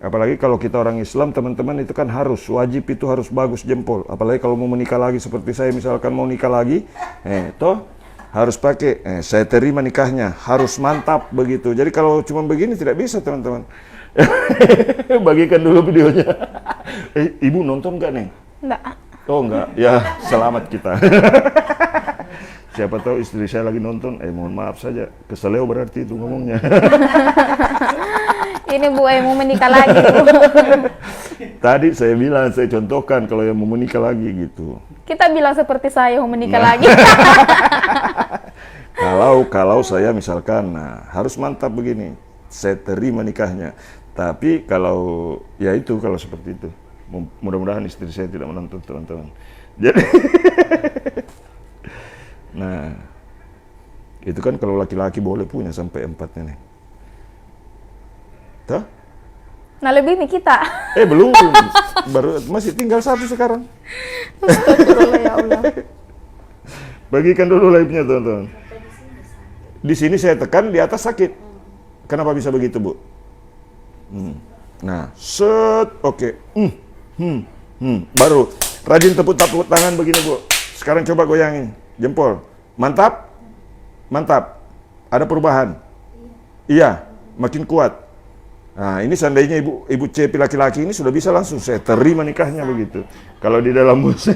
Apalagi kalau kita orang Islam, teman-teman, itu kan harus, wajib itu harus bagus jempol. Apalagi kalau mau menikah lagi, seperti saya misalkan mau nikah lagi, toh harus pakai, saya terima nikahnya, harus mantap begitu. Jadi kalau cuma begini tidak bisa, teman-teman. Bagikan dulu videonya. Ibu nonton nggak, Neng? Enggak. Oh enggak, ya selamat kita. Siapa tahu istri saya lagi nonton, mohon maaf saja, keseleo berarti itu ngomongnya. Ini Bu yang mau menikah lagi. Tadi saya bilang, saya contohkan kalau yang mau menikah lagi gitu. Kita bilang seperti saya mau menikah lagi. Kalau saya misalkan, nah harus mantap begini, saya terima nikahnya. Tapi kalau ya itu, kalau seperti itu, mudah-mudahan istri saya tidak menonton, teman-teman. Jadi, nah itu kan kalau laki-laki boleh punya sampai 4 nih. Tuh? Nah lebih nih kita. Belum, baru masih tinggal 1 sekarang. Astagfirullah ya Allah. Bagikan dulu live-nya, teman-teman. Di sini saya tekan, di atas sakit. Kenapa bisa begitu, Bu? Nah, set, oke. Baru rajin tepuk tangan begini, Bu. Sekarang coba goyangin jempol. Mantap? Mantap. Ada perubahan? Iya, makin kuat. Nah, ini seandainya ibu cepi laki-laki ini sudah bisa langsung saya terima nikahnya begitu. Kalau di dalam bus.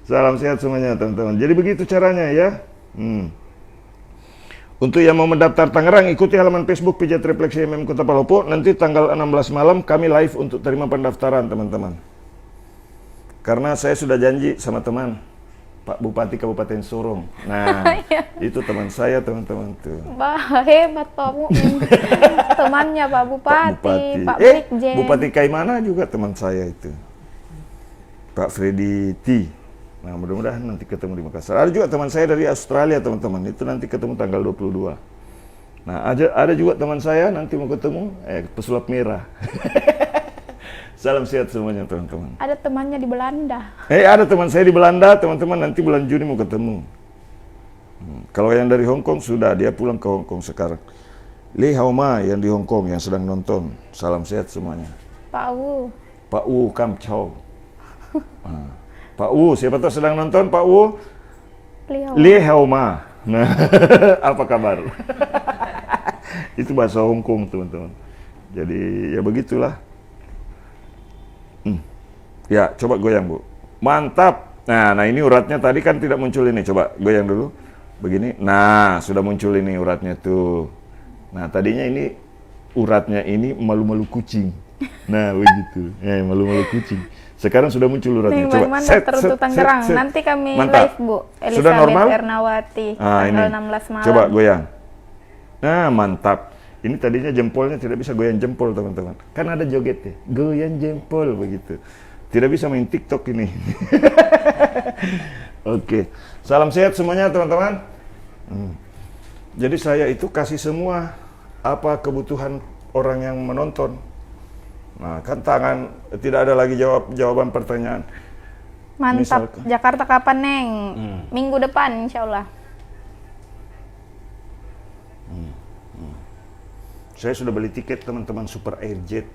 Salam sehat semuanya, teman-teman. Jadi begitu caranya ya. Untuk yang mau mendaftar Tangerang, ikuti halaman Facebook Pijat Refleksi MM Kota Palopo. Nanti tanggal 16 malam kami live untuk terima pendaftaran, teman-teman. Karena saya sudah janji sama teman Pak Bupati Kabupaten Sorong. Nah, itu teman saya, teman-teman tuh. Bah, hebat Pak Mu'min. Temannya Pak Bupati, Pak Brigjen. Bupati Kaimana juga teman saya itu. Pak Freddy T. Nah, mudah-mudahan nanti ketemu di Makassar. Ada juga teman saya dari Australia, teman-teman. Itu nanti ketemu tanggal 22. Nah, ada juga teman saya nanti mau ketemu pesulap merah. Salam sehat semuanya, teman-teman. Ada temannya di Belanda. Ada teman saya di Belanda, teman-teman, nanti bulan Juni mau ketemu. Kalau yang dari Hong Kong sudah, dia pulang ke Hong Kong sekarang. Lee Hao Ma yang di Hong Kong yang sedang nonton. Salam sehat semuanya. Pak Wu. Pak Wu Kam Chow. Pak Wu, siapa tahu sedang nonton Pak Wu? Lee Hao Ma. Nah, apa kabar? Itu bahasa Hong Kong, teman-teman. Jadi ya begitulah. Ya, coba goyang, Bu. Mantap. Nah, ini uratnya tadi kan tidak muncul ini. Coba goyang dulu. Begini. Nah, sudah muncul ini uratnya tuh. Nah, tadinya ini uratnya ini malu-malu kucing. Nah, begitu. Malu-malu kucing. Sekarang sudah muncul uratnya. Coba set. Tangerang. Nanti kami mantap. live, Bu. Elizabeth Sudah normal? Ernawati. Tanggal 16 malam. Coba goyang. Nah, mantap. Ini tadinya jempolnya tidak bisa goyang jempol, teman-teman. Kan ada jogetnya. Goyang jempol begitu. Tidak bisa main TikTok ini. Oke. Salam sehat semuanya, teman-teman. Jadi saya itu kasih semua apa kebutuhan orang yang menonton. Nah, kan tangan tidak ada lagi jawaban pertanyaan. Mantap. Misalkan. Jakarta kapan, Neng? Minggu depan, insya Allah. Saya sudah beli tiket, teman-teman, Super Airjet.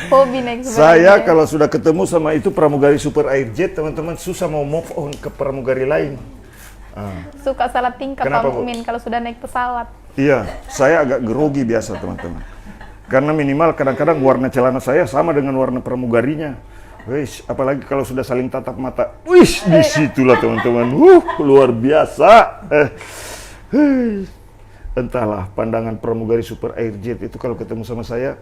Hobi naik Super Saya Airjet. kalau sudah ketemu sama itu pramugari Super Airjet, teman-teman, susah mau move on ke pramugari lain. Suka salah tingkah Kenapa, Pak Bu? Mu'min kalau sudah naik pesawat. Iya, saya agak grogi biasa, teman-teman. Karena minimal kadang-kadang warna celana saya sama dengan warna pramugarinya. Wih, apalagi kalau sudah saling tatap mata. Wih, disitulah, teman-teman. Luar biasa. entahlah, pandangan pramugari super airjet itu kalau ketemu sama saya,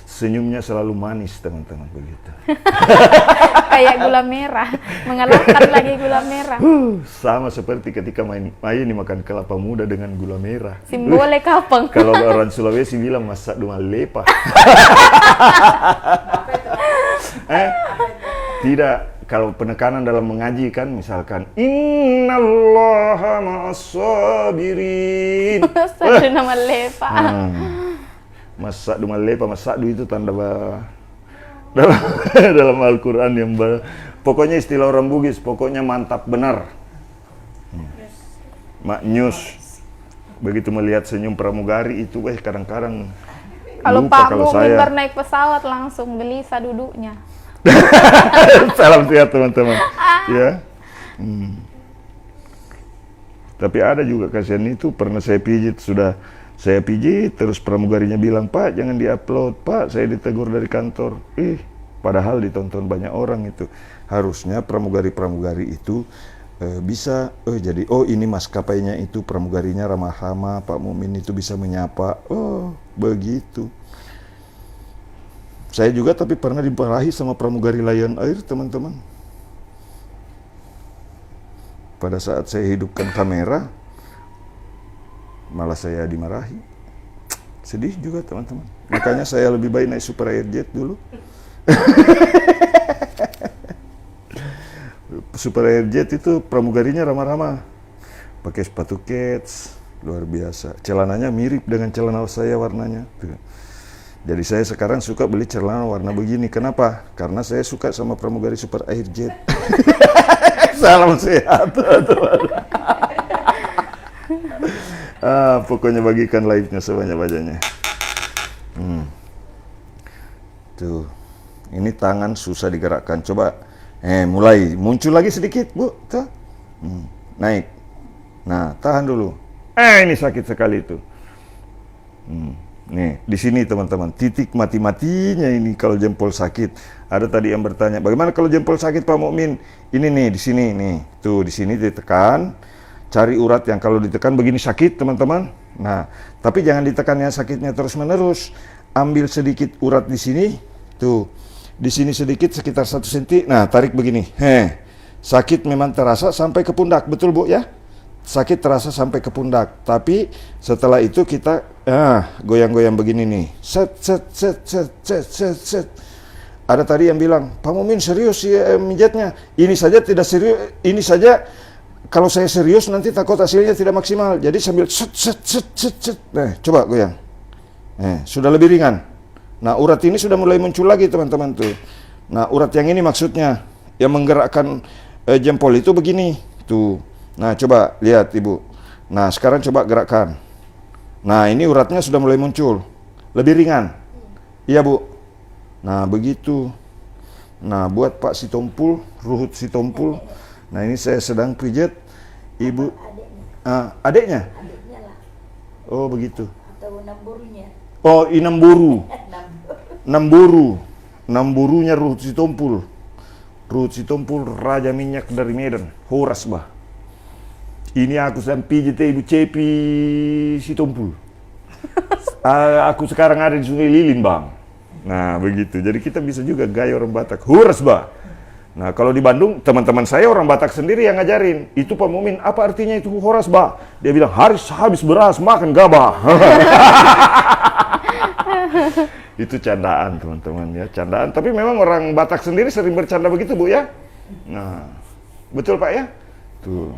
senyumnya selalu manis, teman-teman, begitu. Kayak gula merah, mengalahkan lagi gula merah. Sama seperti ketika main makan kelapa muda dengan gula merah. Simbolnya kapeng. Kalau orang Sulawesi bilang masak duma lepa. Tidak. Kalau penekanan dalam mengaji kan, misalkan innallaha ma'as-sabirin. Satu nama lepa. Masak duma lepa, masak du itu tanda dalam dalam Al-Qur'an yang pokoknya istilah orang Bugis, pokoknya mantap benar. Maknyus. Begitu melihat senyum pramugari itu, kadang-kadang Kalau lupa Pak kalau Mumin saya. naik pesawat langsung gelisah duduknya. Salam sehat teman-teman. Ya. Tapi ada juga kasihan itu pernah saya pijit, terus pramugarinya bilang, "Pak, jangan diupload, Pak, saya ditegur dari kantor." Padahal ditonton banyak orang itu. Harusnya pramugari-pramugari itu bisa jadi ini maskapainya itu pramugarinya ramah-ramah, Pak Mumin itu bisa menyapa. Oh, begitu. Saya juga tapi pernah dimarahi sama pramugari Lion Air, teman-teman. Pada saat saya hidupkan kamera, malah saya dimarahi. Sedih juga, teman-teman. Makanya saya lebih baik naik Super Airjet dulu. Super Airjet itu pramugarinya ramah-ramah. Pakai sepatu kets, luar biasa. Celananya mirip dengan celana saya warnanya. Jadi saya sekarang suka beli celana warna begini. Kenapa? Karena saya suka sama pramugari Super Airjet. Salam sehat. Pokoknya bagikan live-nya sebanyak-banyaknya. Tuh. Ini tangan susah digerakkan. Coba. Mulai. Muncul lagi sedikit, Bu. Tuh. Naik. Nah, tahan dulu. Ini sakit sekali itu. Nih, di sini teman-teman, titik mati-matinya ini kalau jempol sakit. Ada tadi yang bertanya, bagaimana kalau jempol sakit Pak Mukmin? Ini nih, di sini nih. Tuh, di sini ditekan. Cari urat yang kalau ditekan begini sakit, teman-teman. Nah, tapi jangan ditekannya sakitnya terus-menerus. Ambil sedikit urat di sini. Tuh. Di sini sedikit sekitar 1 cm. Nah, tarik begini. Sakit memang terasa sampai ke pundak, betul Bu ya? Sakit terasa sampai ke pundak, tapi setelah itu kita goyang-goyang begini nih. Set. Ada tadi yang bilang, Pak Mumin serius ya mijatnya. Ini saja tidak serius, ini saja kalau saya serius nanti takut hasilnya tidak maksimal. Jadi sambil set. Nah, coba goyang. Sudah lebih ringan. Nah, urat ini sudah mulai muncul lagi teman-teman tuh. Nah, urat yang ini maksudnya yang menggerakkan jempol itu begini tuh. Nah, coba lihat Ibu. Nah, sekarang coba gerakkan. Nah, ini uratnya sudah mulai muncul. Lebih ringan. Iya, Bu. Nah, begitu. Nah, buat Pak Sitompul, Ruhut Sitompul. Nah, ini saya sedang pijat. Ibu. Adiknya? Adiknya lah. Oh, begitu. Atau namburunya. Oh, Inamburu. Namburunya Ruhut Sitompul. Ruhut Sitompul, Raja Minyak dari Medan. Horas, bah. Ini aku sedang pijit Ibu Cepi Sitompul. Aku sekarang ada di Sungai Lilin, Bang. Nah, begitu. Jadi kita bisa juga gaya orang Batak. Huras, bah. Nah, kalau di Bandung, teman-teman saya orang Batak sendiri yang ngajarin. Itu Pak Mumin, apa artinya itu horas, bah? Dia bilang, habis beras, makan gabah. Itu candaan, teman-teman ya. Candaan. Tapi memang orang Batak sendiri sering bercanda begitu, Bu ya. Nah, betul Pak ya? Tuh.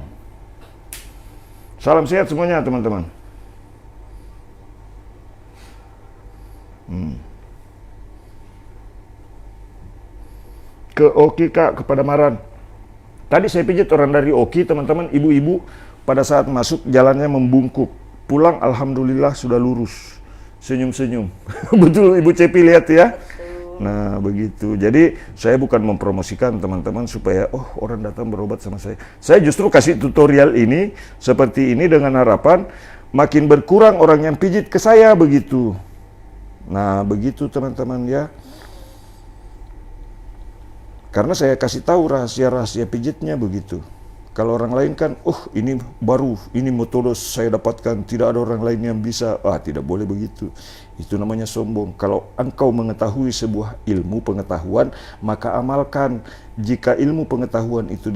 Salam sehat semuanya, teman-teman. Ke Oki Kak, kepada Maran. Tadi saya pijit orang dari Oki, teman-teman, ibu-ibu pada saat masuk jalannya membungkuk. Pulang alhamdulillah sudah lurus. Senyum-senyum. Betul Ibu Cepi lihat ya. Nah, begitu. Jadi saya bukan mempromosikan teman-teman supaya orang datang berobat sama saya. Saya justru kasih tutorial ini seperti ini dengan harapan makin berkurang orang yang pijit ke saya begitu. Nah, begitu teman-teman ya. Karena saya kasih tahu rahasia-rahasia pijitnya begitu. Kalau orang lain kan, ini baru, ini metode saya dapatkan, tidak ada orang lain yang bisa. Tidak boleh begitu. Itu namanya sombong. Kalau engkau mengetahui sebuah ilmu pengetahuan, maka amalkan. Jika ilmu pengetahuan itu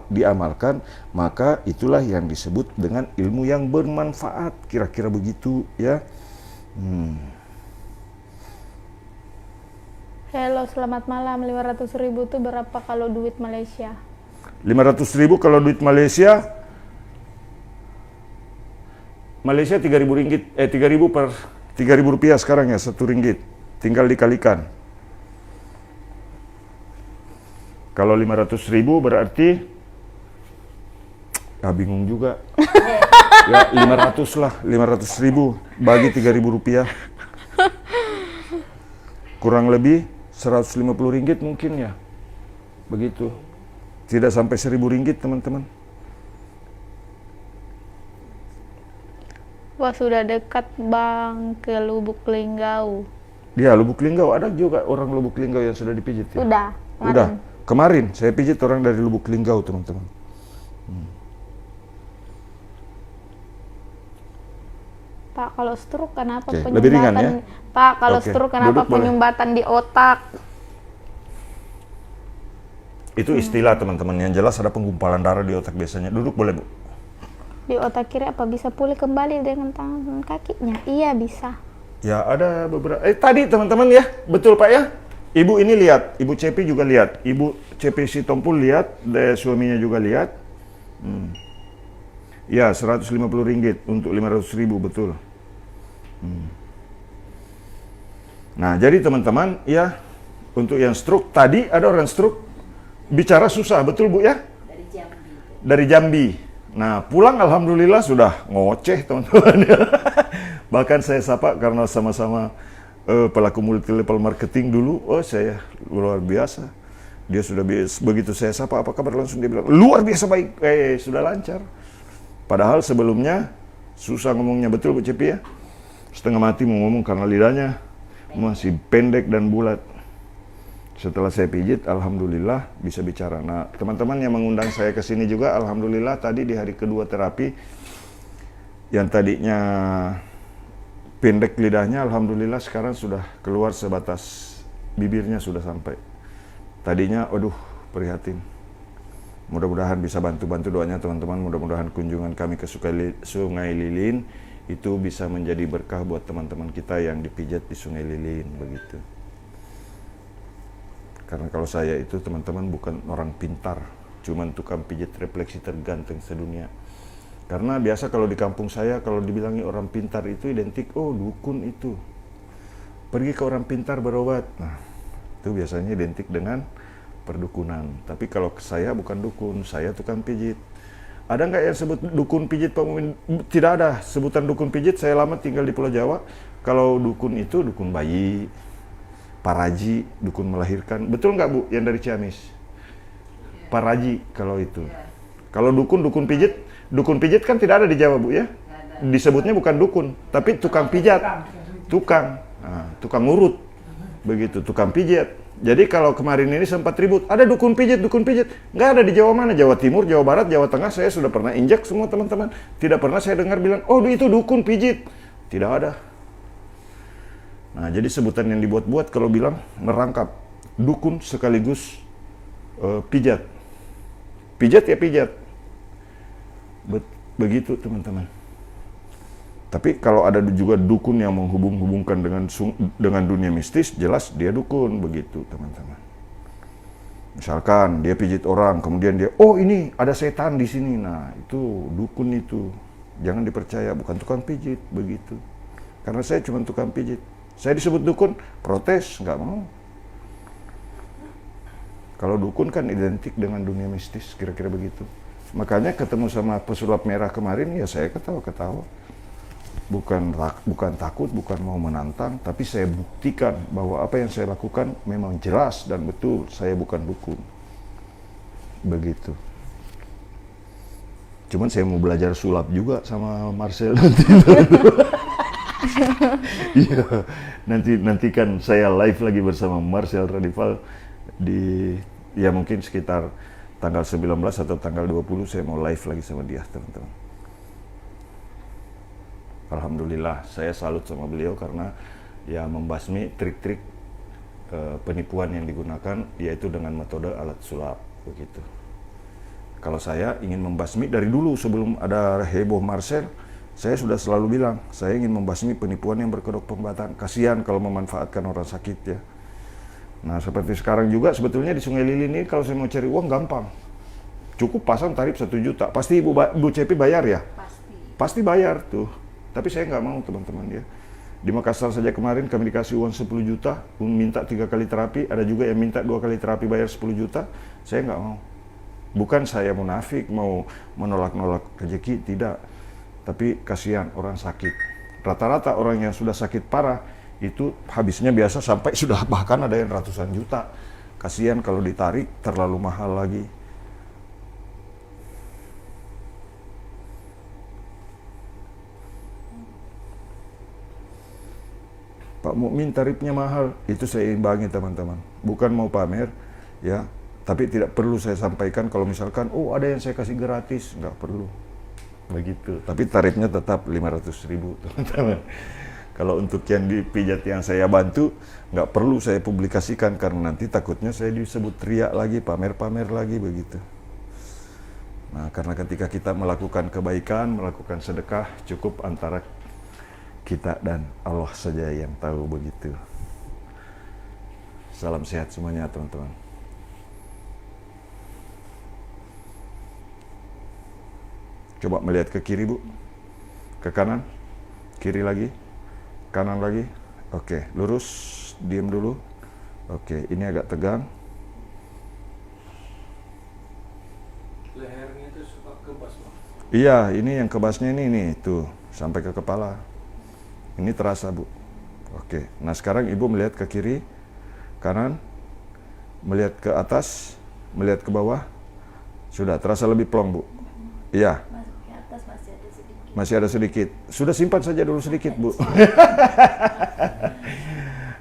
diamalkan, maka itulah yang disebut dengan ilmu yang bermanfaat. Kira-kira begitu, ya. Halo, selamat malam. 500.000 itu berapa kalau duit Malaysia? 500.000 kalau duit Malaysia 3.000 ringgit, 3.000 rupiah sekarang ya, 1 ringgit. Tinggal dikalikan. Kalau 500.000 berarti, bingung juga. Ya 500 lah, 500.000 bagi 3.000 rupiah. Kurang lebih 150 ringgit mungkin ya. Begitu. Tidak sampai 1.000 ringgit teman-teman. Wah, sudah dekat Bang ke Lubuk Linggau. Dia Lubuk Linggau, ada juga orang Lubuk Linggau yang sudah dipijit ya? Udah. Udah. Kemarin saya pijit orang dari Lubuk Linggau teman-teman. Pak, kalau stroke kenapa Oke, lebih ringan ya? Pak, kalau Oke, stroke kenapa duduk boleh. penyumbatan di otak? Itu istilah teman-teman, yang jelas ada penggumpalan darah di otak biasanya. Duduk boleh Bu? Di otak kiri apa bisa pulih kembali dengan tangan kakinya? Iya, bisa. Ya ada beberapa, tadi teman-teman ya, betul Pak ya? Ibu ini lihat, Ibu Cepi juga lihat, Ibu Cepi si Tompul lihat, suaminya juga lihat. Ya 150 ringgit untuk 500.000 betul. Nah jadi teman-teman ya, untuk yang stroke, tadi ada orang stroke bicara susah, betul Bu ya? Dari Jambi. Nah pulang alhamdulillah sudah ngoceh teman-teman ya. Bahkan saya sapa karena sama-sama pelaku multi level marketing dulu. Saya luar biasa. Dia sudah begitu saya sapa, apa kabar, langsung dia bilang luar biasa baik. Sudah lancar. Padahal sebelumnya susah ngomongnya, betul Bu Cepi ya? Setengah mati mau ngomong karena lidahnya masih pendek dan bulat. Setelah saya pijit, alhamdulillah bisa bicara. Nah, teman-teman yang mengundang saya ke sini juga, alhamdulillah tadi di hari kedua terapi, yang tadinya pendek lidahnya, alhamdulillah sekarang sudah keluar sebatas bibirnya sudah sampai. Tadinya, prihatin. Mudah-mudahan bisa bantu-bantu doanya teman-teman. Mudah-mudahan kunjungan kami ke Sungai Lilin itu bisa menjadi berkah buat teman-teman kita yang dipijat di Sungai Lilin, begitu. Karena kalau saya itu teman-teman bukan orang pintar, cuman tukang pijat refleksi terganteng sedunia. Karena biasa kalau di kampung saya, kalau dibilangi orang pintar itu identik, dukun itu. Pergi ke orang pintar berobat. Nah, itu biasanya identik dengan perdukunan. Tapi kalau saya bukan dukun, saya tukang pijit. Ada nggak yang sebut dukun pijit Pak Mumin? Tidak ada sebutan dukun pijit. Saya lama tinggal di Pulau Jawa. Kalau dukun itu dukun bayi, paraji, dukun melahirkan. Betul nggak Bu yang dari Ciamis? Paraji kalau itu. Kalau dukun pijit kan tidak ada di Jawa Bu ya. Disebutnya bukan dukun, tapi tukang pijat. Tukang urut. Begitu, tukang pijat. Jadi kalau kemarin ini sempat ribut, ada dukun pijit. Nggak ada di Jawa mana, Jawa Timur, Jawa Barat, Jawa Tengah, saya sudah pernah injak semua teman-teman. Tidak pernah saya dengar bilang, itu dukun pijit. Tidak ada. Nah, jadi sebutan yang dibuat-buat kalau bilang merangkap dukun sekaligus pijat. Pijat ya pijat. Begitu teman-teman. Tapi kalau ada juga dukun yang menghubung-hubungkan dengan dunia mistis, jelas dia dukun, begitu teman-teman. Misalkan dia pijit orang, kemudian dia, ini ada setan di sini. Nah, itu dukun itu. Jangan dipercaya, bukan tukang pijit, begitu. Karena saya cuma tukang pijit. Saya disebut dukun, protes, nggak mau. Kalau dukun kan identik dengan dunia mistis, kira-kira begitu. Makanya ketemu sama pesulap merah kemarin, ya saya ketawa-ketawa. Bukan takut, bukan mau menantang, tapi saya buktikan bahwa apa yang saya lakukan memang jelas dan betul, saya bukan dukun. Begitu. Cuman saya mau belajar sulap juga sama Marcel nanti. Iya, nanti kan saya live lagi bersama Marcel Radival di mungkin sekitar tanggal 19 atau tanggal 20 saya mau live lagi sama dia, teman-teman. Alhamdulillah, saya salut sama beliau karena ya membasmi trik-trik penipuan yang digunakan, yaitu dengan metode alat sulap, begitu. Kalau saya ingin membasmi dari dulu sebelum ada heboh Marcel, saya sudah selalu bilang, saya ingin membasmi penipuan yang berkedok pembatan. Kasihan kalau memanfaatkan orang sakit ya. Nah seperti sekarang juga sebetulnya di Sungai Lilin ini kalau saya mau cari uang gampang. Cukup pasang tarif 1 juta. Pasti Ibu Cepi bayar ya? Pasti bayar tuh. Tapi saya nggak mau teman-teman ya. Di Makassar saja kemarin kami dikasih uang 10 juta, minta 3 kali terapi, ada juga yang minta 2 kali terapi bayar 10 juta. Saya nggak mau. Bukan saya munafik mau menolak-nolak rezeki, tidak. Tapi kasihan orang sakit. Rata-rata orang yang sudah sakit parah itu habisnya biasa sampai sudah bahkan ada yang ratusan juta. Kasihan kalau ditarik terlalu mahal lagi. Pak Mukmin tarifnya mahal, itu saya imbangi teman-teman. Bukan mau pamer, ya. Tapi tidak perlu saya sampaikan kalau misalkan, oh ada yang saya kasih gratis, nggak perlu. Begitu. Tapi tarifnya tetap 500.000 teman-teman. Kalau untuk yang dipijat yang saya bantu, nggak perlu saya publikasikan karena nanti takutnya saya disebut riak lagi, pamer-pamer lagi begitu. Nah, karena ketika kita melakukan kebaikan, melakukan sedekah, cukup antara kita dan Allah saja yang tahu begitu. Salam sehat semuanya teman-teman. Coba melihat ke kiri Bu, ke kanan, kiri lagi, kanan lagi. Oke, lurus, diam dulu. Oke, ini agak tegang. Lehernya itu suka kebas Bang. Iya, ini yang kebasnya ini nih, tuh sampai ke kepala. Ini terasa Bu. Oke, nah sekarang Ibu melihat ke kiri, kanan, melihat ke atas, melihat ke bawah. Sudah terasa lebih plong Bu. Iya. Ke atas masih ada sedikit. Masih ada sedikit. Sudah simpan saja dulu sedikit Bu.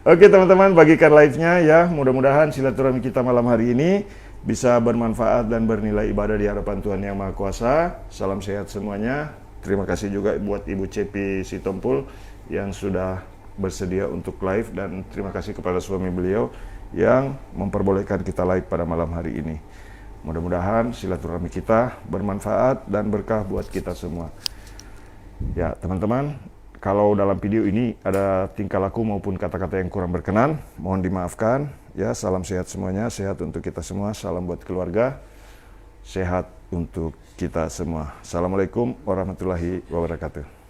Oke teman-teman, bagikan live-nya ya. Mudah-mudahan silaturahmi kita malam hari ini bisa bermanfaat dan bernilai ibadah di hadapan Tuhan Yang Maha Kuasa. Salam sehat semuanya. Terima kasih juga buat Ibu Cepi Sitompul yang sudah bersedia untuk live, dan terima kasih kepada suami beliau yang memperbolehkan kita live pada malam hari ini. Mudah-mudahan silaturahmi kita bermanfaat dan berkah buat kita semua. Ya teman-teman, kalau dalam video ini ada tingkah laku maupun kata-kata yang kurang berkenan, mohon dimaafkan. Ya, salam sehat semuanya, sehat untuk kita semua, salam buat keluarga, sehat untuk kita semua. Assalamualaikum warahmatullahi wabarakatuh.